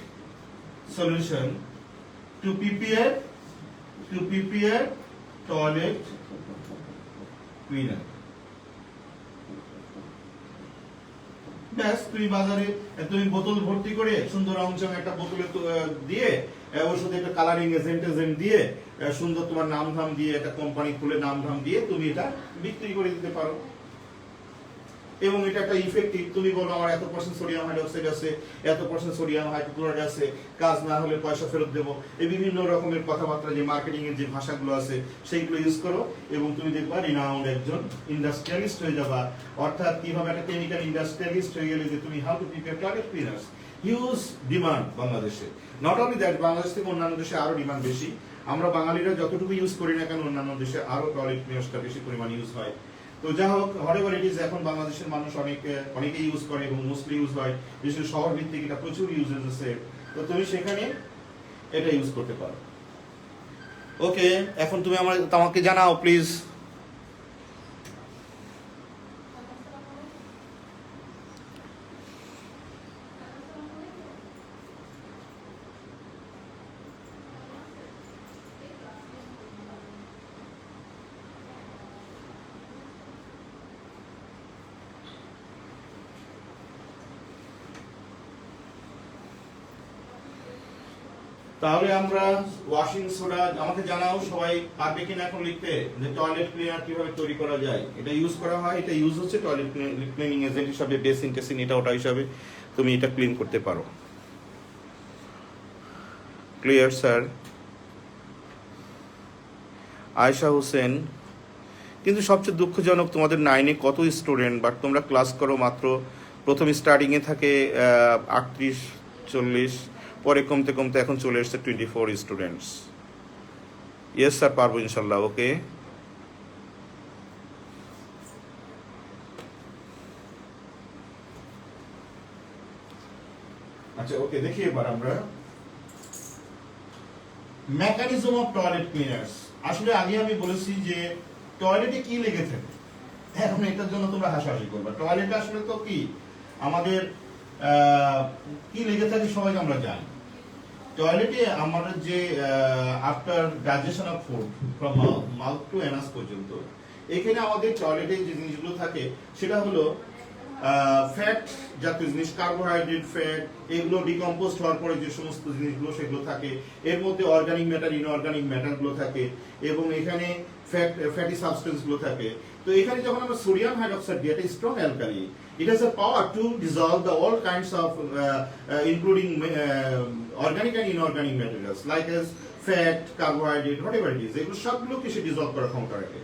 solution to prepare toilet cleaner. ব্যাস তুমি বাজারে তুমি বোতল ভর্তি করে সুন্দর অংশে একটা বোতলে দিয়ে ওর সাথে একটা কালারিং এজেন্ট দিয়ে সুন্দর তোমার নাম ধাম দিয়ে একটা কোম্পানি খুলে নাম ধাম দিয়ে তুমি এটা বিক্রি করে দিতে পারো, এবং এটা একটা ইফেক্টিভ। তুমি বলো আমার এত % সোডিয়াম হাইড্রোক্সাইড আছে, এত % সোডিয়াম হাইপোক্লোরাইড আছে, কাজ না হলে পয়সা ফেরত দেবো, এই বিভিন্ন রকমের কথাবার্তা যে মার্কেটিং এর যে ভাষাগুলো আছে সেইগুলো ইউজ করো, এবং তুমি দেখবা রিনাউন্ড একজন ইন্ডাস্ট্রিয়ালিস্ট হয়ে যাবা। অর্থাৎ কিভাবে একটা কেমিক্যাল ইন্ডাস্ট্রিয়ালিস্ট হয়ে গেলে যে তুমি how to prepare toilet cleaners, huge demand বাংলাদেশে। নট অনলি দ্যাট, বাংলাদেশ থেকে অন্যান্য দেশে আরো ডিমান্ড বেশি। আমরা বাঙালিরা যতটুকু ইউজ করি না কেন অন্যান্য দেশে আরো টয়লেট ক্লিনার্সটা বেশি পরিমাণ ইউজ হয়। তো যা হোক, হোয়াটএভার ইট ইজ, এখন বাংলাদেশের মানুষ অনেকে ইউজ করে এবং মোস্টলি ইউজ হয়, বিশেষ করে শহর ভিত্তিক এটা প্রচুর ইউজেস আছে। তো তুমি সেখানে এটা ইউজ করতে পারো। ওকে, এখন তুমি আমাকে জানাও প্লিজ। তাহলে আমরা ওয়াশিং সোডা, আমাকে জানাও সবাই পারবে কিনা এখন লিখতে যে টয়লেট ক্লিনার কিভাবে তৈরি করা যায়। এটা ইউজ করা হয়, এটা ইউজ হচ্ছে টয়লেট ক্লিনিং এজেন্ট হিসাবে, বেসিন টেসিন এটা ওটা হিসাবে তুমি এটা ক্লিন করতে পারো। Clear sir. আয়েশা হোসেন, কিন্তু সবচেয়ে দুঃখজনক তোমাদের 9-এ কত স্টুডেন্ট, বাট তোমরা ক্লাস করো মাত্র প্রথম স্টার্টিংয়ে থাকে 38-40, পরে কমতে কমতে এখন চলে এসছে 24 স্টুডেন্টস। ইয়েস স্যার, পারবো ইনশাল্লাহ। ওকে, আচ্ছা ওকে, দেখি এবার আমরা মেকানিজম অফ টয়লেট ক্লিনার্স। আসলে আগে আমি বলেছি যে টয়লেটে কি লেগে থাকে, এখন এটার জন্য তোমরা হাসাহাসি করবে। টয়লেটে আসলে তো কি আমাদের কি লেগে থাকে সবাই আমরা জানি। টয়লেটে আমাদের যে after digestion of food from mouth to Anas পর্যন্ত, এখানে আমাদের টয়লেটে যে জিনিসগুলো থাকে সেটা হলো ফ্যাট জাতীয় জিনিস, কার্বোহাইড্রেট, ফ্যাট, এগুলো ডিকম্পোজ হওয়ার পরে যে সমস্ত জিনিসগুলো সেগুলো থাকে। এর মধ্যে অর্গানিক ম্যাটার, ইনঅর্গানিক ম্যাটারগুলো থাকে, এবং এখানে ফ্যাটি সাবস্টেন্সগুলো থাকে। তো এখানে যখন আমরা সোডিয়াম হাইড্রোক্সাইড দিই, এটা strong alkali, it has a power to dissolve the all kinds of including organic and inorganic materials like as fat, carbohydrate, whatever it is, এগুলো সবগুলোকে সে ডিসলভ করার ক্ষমতা রাখে।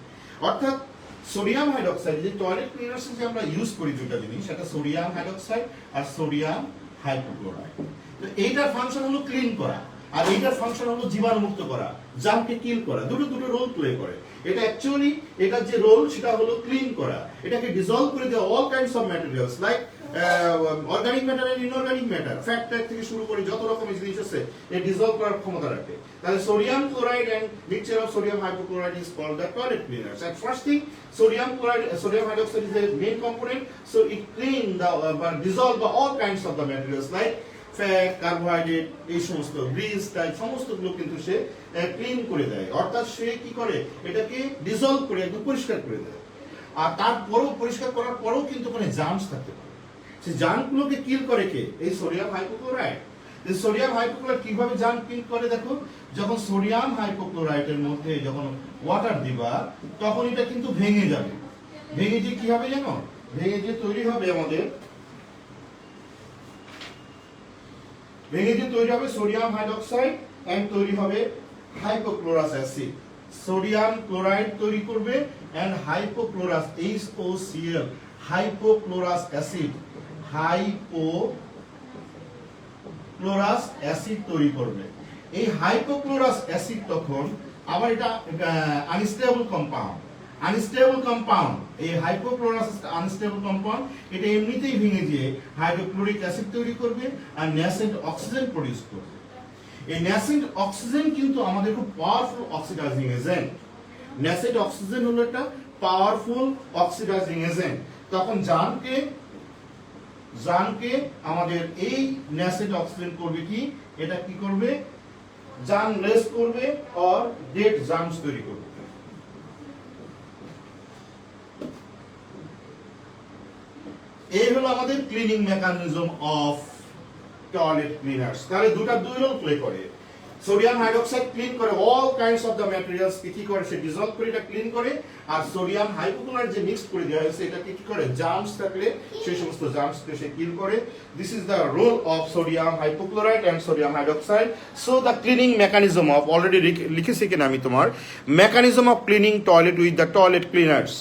অর্থাৎ সোডিয়াম হাইড্রোক্সাইড যে টয়লেট ক্লিনার্সে যে আমরা ইউজ করি দুটো জিনিস, সেটা সোডিয়াম হাইড্রোক্সাইড আর সোডিয়াম হাইপোক্লোরাইড। তো এইটার ফাংশন হলো ক্লিন করা, আর এইটার ফাংশন হলো জীবাণুমুক্ত করা, জার্মকে কিল করা। দুটো রোল প্লে করে। এটা অ্যাকচুয়ালি এটার যে রোল সেটা হলো ক্লিন করা, এটাকে ডিসলভ করে দেওয়া all kinds of materials like organic matter and inorganic matter, fat ট্যাগ থেকে শুরু করে যত রকমের জিনিস আছে এই ডিসলভ করার ক্ষমতা রাখে। তাহলে sodium chloride and mixture of sodium hypochloride is called the toilet cleaners. And first thing, sodium hydroxide is the main component, so it clean the dissolve the all kinds of the materials like fat, carbohydrate, এই সমস্ত Greece type সমস্তগুলো কিন্তু সে clean করে দেয়, অর্থাৎ সে কি করে এটাকে ডিজলভ করে একদম পরিষ্কার করে দেয়। আর তারপরেও পরিষ্কার করার পরেও কিন্তু ওখানে জার্মস থাকতে পারে, সেই জার্মগুলোকে কিল করে কে? এই সোডিয়াম হাইপোক্লোরাইড। এই সোডিয়াম হাইপোক্লোরাইড কিভাবে জার্ম কিল করে দেখো, যখন সোডিয়াম হাইপোক্লোরাইডের মধ্যে যখন ওয়াটার দিবা তখন এটা কিন্তু ভেঙে যাবে। ভেঙে যে কি হবে জানো? ভেঙে যে তৈরি হবে আমাদের, ভেঙে যে তৈরি হবে সোডিয়াম হাইড্রোক্সাইড এন্ড তৈরি হবে হাইপোক্লোরাস অ্যাসিড। সোডিয়াম ক্লোরাইড তৈরি করবে and hypochlorous HOCl hypochlorous acid, hypochlorous acid তৈরি করবে। এই হাইপোক্লোরাস অ্যাসিড তখন আবার এটা আনস্টেবল কম্পাউন্ড, আনস্টেবল কম্পাউন্ড, এই হাইপোক্লোরাস আনস্টেবল কম্পাউন্ড, এটা এমনিতেই ভেঙে দিয়ে হাইড্রোক্লোরিক অ্যাসিড তৈরি করবে আর ন্যাসেন্ট অক্সিজেন প্রডিউস করবে। এই ন্যাসেন্ট অক্সিজেন কিন্তু আমাদের খুব powerful oxidizing agent. Nascent oxygen হলো একটা পাওয়ারফুল অক্সিডাইজিং এজেন্ট। তখন জার্মকে আমাদের এই ন্যাসেন্ট অক্সিজেন করবে কি, এটা কি করবে? জার্মলেস করবে আর ডেড জার্মস তৈরি করবে। এই হলো আমাদের cleaning mechanism of toilet cleaners. তাহলে দুই রোল প্লে করে। সোডিয়াম হাইড্রোক্সাইড ক্লিন করে all kinds of the materials কে কি করে, সে ডিসলভ করে এটা ক্লিন করে। আর সোডিয়াম হাইপোক্লোরাইড যে মিক্স করে দেওয়া হয়েছে এটাকে কি করে, জার্মস থাকলে সেই সমস্ত জার্মসকে সে কিল করে। This is the role of sodium hypochloride and sodium hydroxide. So the cleaning mechanism of, already লিখেছি কিনা আমি তোমার, mechanism of cleaning toilet with the toilet cleaners.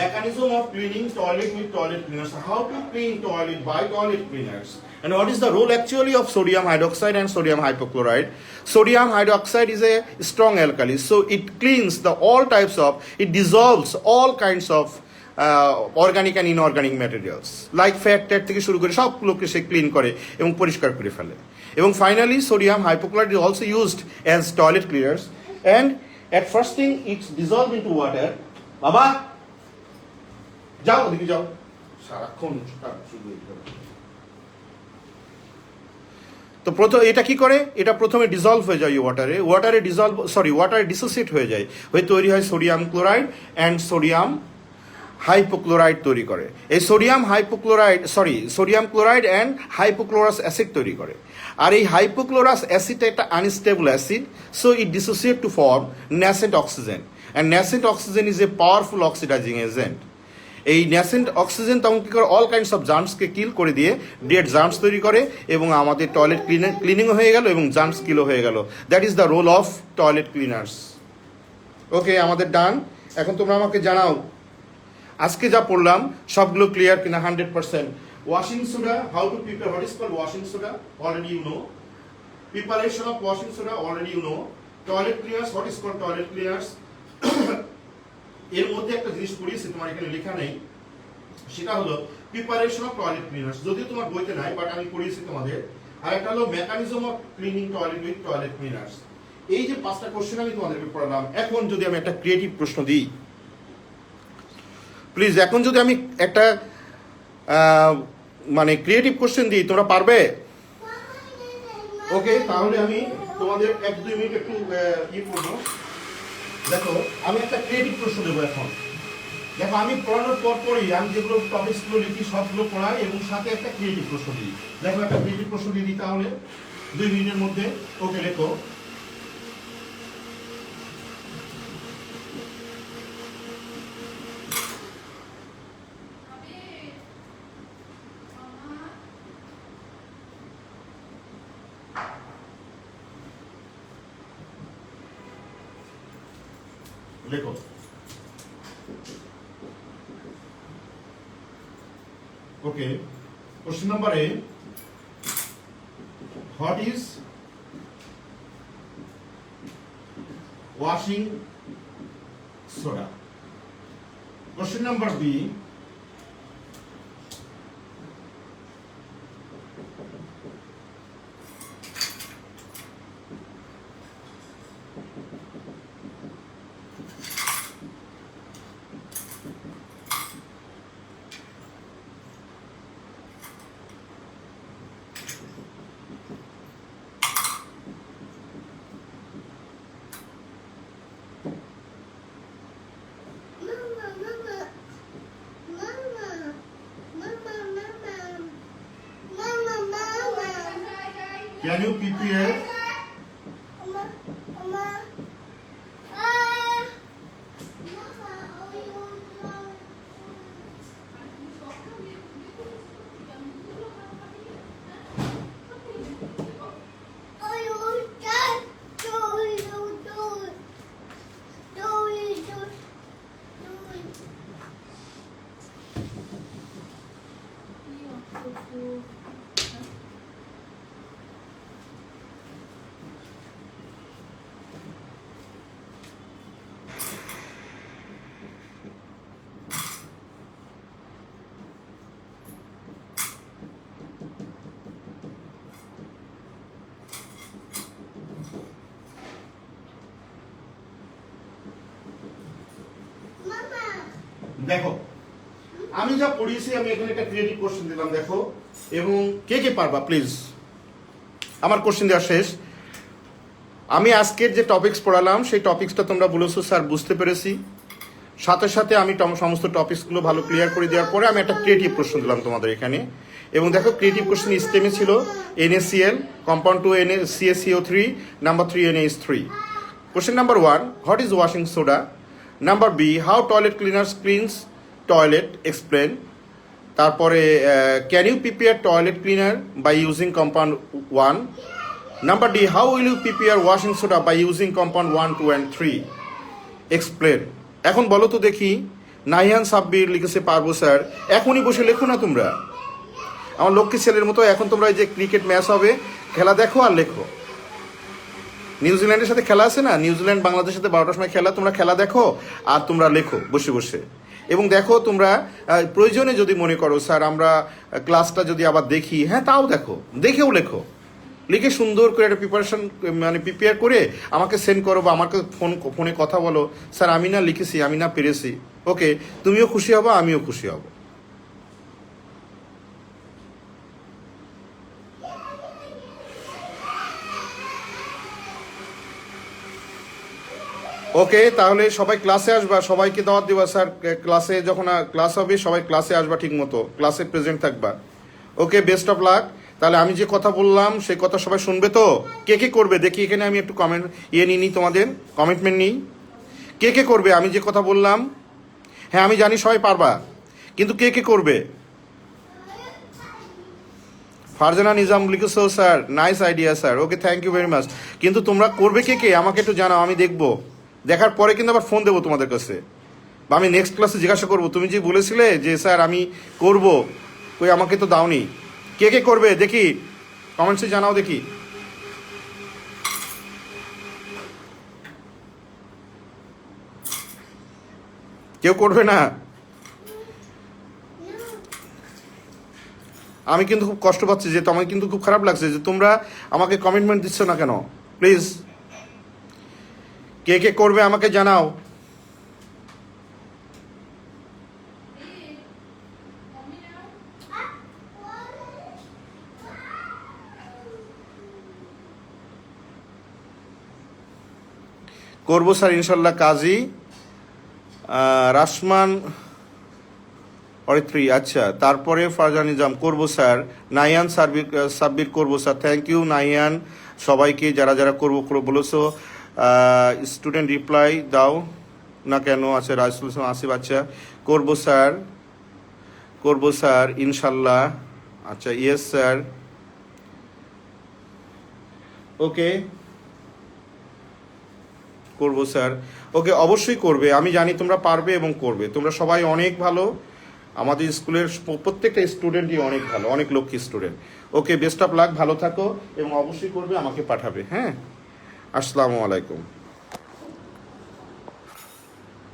Mechanism of cleaning toilet with toilet cleaners. How to clean toilet by toilet cleaners, and what is the role actually of sodium hydroxide and sodium hypochlorite? Sodium hydroxide is a strong alkali, so it cleans all types of, it dissolves all kinds of organic and inorganic materials like fat থেকে শুরু করে সবগুলোকে সে clean করে এবং পরিষ্কার করে ফেলে। এবং finally sodium hypochlorite is also used as toilet cleaners, and at first thing it's dissolved into water. বাবা যাও ওদিকে যাও, সারাক্ষণ তো প্রথম এটা কি করে, এটা প্রথমে ডিসলভ হয়ে যায় ওয়াটারে ডিসোসিয়েট হয়ে যায়, হয়ে তৈরি হয় sodium chloride and sodium hypochloride তৈরি করে। এই sodium chloride and hypochlorous acid তৈরি করে। আর এই হাইপোক্লোরাস অ্যাসিডটা একটা unstable acid, so it dissociate to form nascent oxygen, and nascent oxygen is a powerful oxidizing agent. এই ন্যাসেন্ট অক্সিজেন তখন কি করে, অল কাইন্ডস অফ জার্মসকে কিল করে দিয়ে ডেড জার্মস তৈরি করে, এবং আমাদের টয়লেট ক্লিনিংও হয়ে গেল এবং জার্মস কিলও হয়ে গেল। That is the role of toilet cleaners. Okay, আমাদের ডান। এখন তোমরা আমাকে জানাও আজকে যা পড়লাম সবগুলো ক্লিয়ার কিনা 100%। Washing soda, how to prepare, what is called washing soda, already you know. Preparation of washing soda, already you know. Toilet cleaners, what is called toilet cleaners. এর মধ্যে একটা জিনিস পড়িয়েছি, তোমার এখানে লেখা নেই, সেটা হলো প্রিপারেশন অফ টয়লেট ক্লিনার্স। যদিও তোমার বইতে নাই, বাট আমি পড়িয়েছি তোমাদের। আর একটা হলো mechanism of cleaning toilet with toilet cleaners. এই যে 5টা কোশ্চেন আমি তোমাদেরকে পড়ালাম, এখন যদি আমি একটা ক্রিয়েটিভ প্রশ্ন দিই, প্লিজ, এখন যদি আমি একটা মানে ক্রিয়েটিভ কোশ্চেন দিই, তোমরা পারবে? ওকে, তাহলে আমি তোমাদের 1-2 মিনিট একটু পড়বো। দেখো, আমি একটা ক্রিয়েটিভ প্রশ্ন দেবো এখন। দেখো, আমি পড়ানোর পরই আমি যেগুলো টপিকসগুলো লিখি সবগুলো পড়াই এবং সাথে একটা ক্রিয়েটিভ প্রশ্ন দিই। দেখো, একটা ক্রিয়েটিভ প্রশ্ন দিয়ে দিই তাহলে 2 মিনিটের মধ্যে। ওকে, লেখো। লেখো। Okay, question number A, what is washing soda? Question number B, Can you prepare দেখো আমি যা পড়িয়েছি আমি এখানে একটা ক্রিয়েটিভ কোশ্চেন দিলাম দেখো এবং কে কে পারবা প্লিজ আমার কোশ্চেন দেওয়া শেষ আমি আজকের যে টপিকস পড়ালাম সেই টপিকসটা তোমরা বলেছো স্যার বুঝতে পেরেছি সাথে সাথে আমি সমস্ত টপিকসগুলো ভালো ক্লিয়ার করে দেওয়ার পরে আমি একটা ক্রিয়েটিভ প্রশ্ন দিলাম তোমাদের এখানে এবং দেখো ক্রিয়েটিভ কোশ্চেন স্টেমে ছিল NaCl compound 2 CaCO3 number 3 NaH3 question number 1 what is washing soda number B how toilet cleaners cleans toilet explain তারপরে can you prepare toilet cleaner by using compound 1 number D how will you prepare washing soda by using compound 1 2 and 3 explain এখন বলো তো দেখি নাহিয়ান সাব্বির লিখেছে পারবো sir এখনই বসে লেখো না তোমরা আমার লক্ষ্মী ছেলের মতো এখন তোমরা এই যে ক্রিকেট ম্যাচ হবে খেলা দেখো আর লেখো নিউজিল্যান্ডের সাথে খেলা আছে না নিউজিল্যান্ড বাংলাদেশের সাথে 12টার সময় খেলা তোমরা খেলা দেখো আর তোমরা লেখো বসে বসে এবং দেখো তোমরা প্রয়োজনে যদি মনে করো স্যার আমরা ক্লাসটা যদি আবার দেখি হ্যাঁ তাও দেখো দেখেও লেখো লিখে সুন্দর করে একটা প্রিপারেশন মানে প্রিপেয়ার করে আমাকে সেন্ড করো বা আমাকে ফোনে কথা বলো স্যার আমি না লিখেছি আমি না পেরেছি ওকে তুমিও খুশি হবো আমিও খুশি হব ওকে তাহলে সবাই ক্লাসে আসবা সবাইকে দাওয়াত দিবা স্যার ক্লাসে যখন ক্লাস হবে সবাই ক্লাসে আসবা ঠিক মতো ক্লাসে প্রেজেন্ট থাকবা ওকে বেস্ট অফ লাক তাহলে আমি যে কথা বললাম সেই কথা সবাই শুনবে তো কে কে করবে দেখি এখানে আমি একটু কমেন্ট নিই তোমাদের কমিটমেন্ট নিই কে কে করবে আমি যে কথা বললাম হ্যাঁ আমি জানি সবাই পারবা কিন্তু কে কে করবে ফারজানা নিজাম লিখেছো sir nice idea sir okay thank you very much কিন্তু তোমরা করবে কে কে আমাকে একটু জানাও আমি দেখবো দেখার পরে কিন্তু আবার ফোন দেবো তোমাদের কাছে বা আমি নেক্সট ক্লাসে জিজ্ঞাসা করবো তুমি যে বলেছিলে যে স্যার আমি করব কই আমাকে তো দাওনি কে কে করবে দেখি কমেন্টসে জানাও দেখি কেউ করবে না আমি কিন্তু খুব কষ্ট পাচ্ছি যে তোমাকে কিন্তু খুব খারাপ লাগছে যে তোমরা আমাকে কমিটমেন্ট দিচ্ছ না কেন প্লিজ কে কে করবে আমাকে জানাও করবো স্যার ইনশাল্লাহ কাজী রাসমান অরিত্রী আচ্ছা তারপরে ফারজান নিজাম করবো স্যার নাইয়ান সাব্বির করবো স্যার থ্যাংক ইউ নাইয়ান সবাইকে যারা যারা করবো বলেছো স্টুডেন্ট রিপ্লাই দাও না কেন আচ্ছা রাজুল আসিফ আচ্ছা করবো স্যার ইনশাল্লাহ আচ্ছা ইয়েস স্যার ওকে করবো স্যার ওকে অবশ্যই করবে আমি জানি তোমরা পারবে এবং করবে তোমরা সবাই অনেক ভালো আমাদের স্কুলের প্রত্যেকটা স্টুডেন্টই অনেক ভালো অনেক Lakshmi student okay best of luck ভালো থাকো এবং অবশ্যই করবে আমাকে পাঠাবে হ্যাঁ আসসালামু আলাইকুম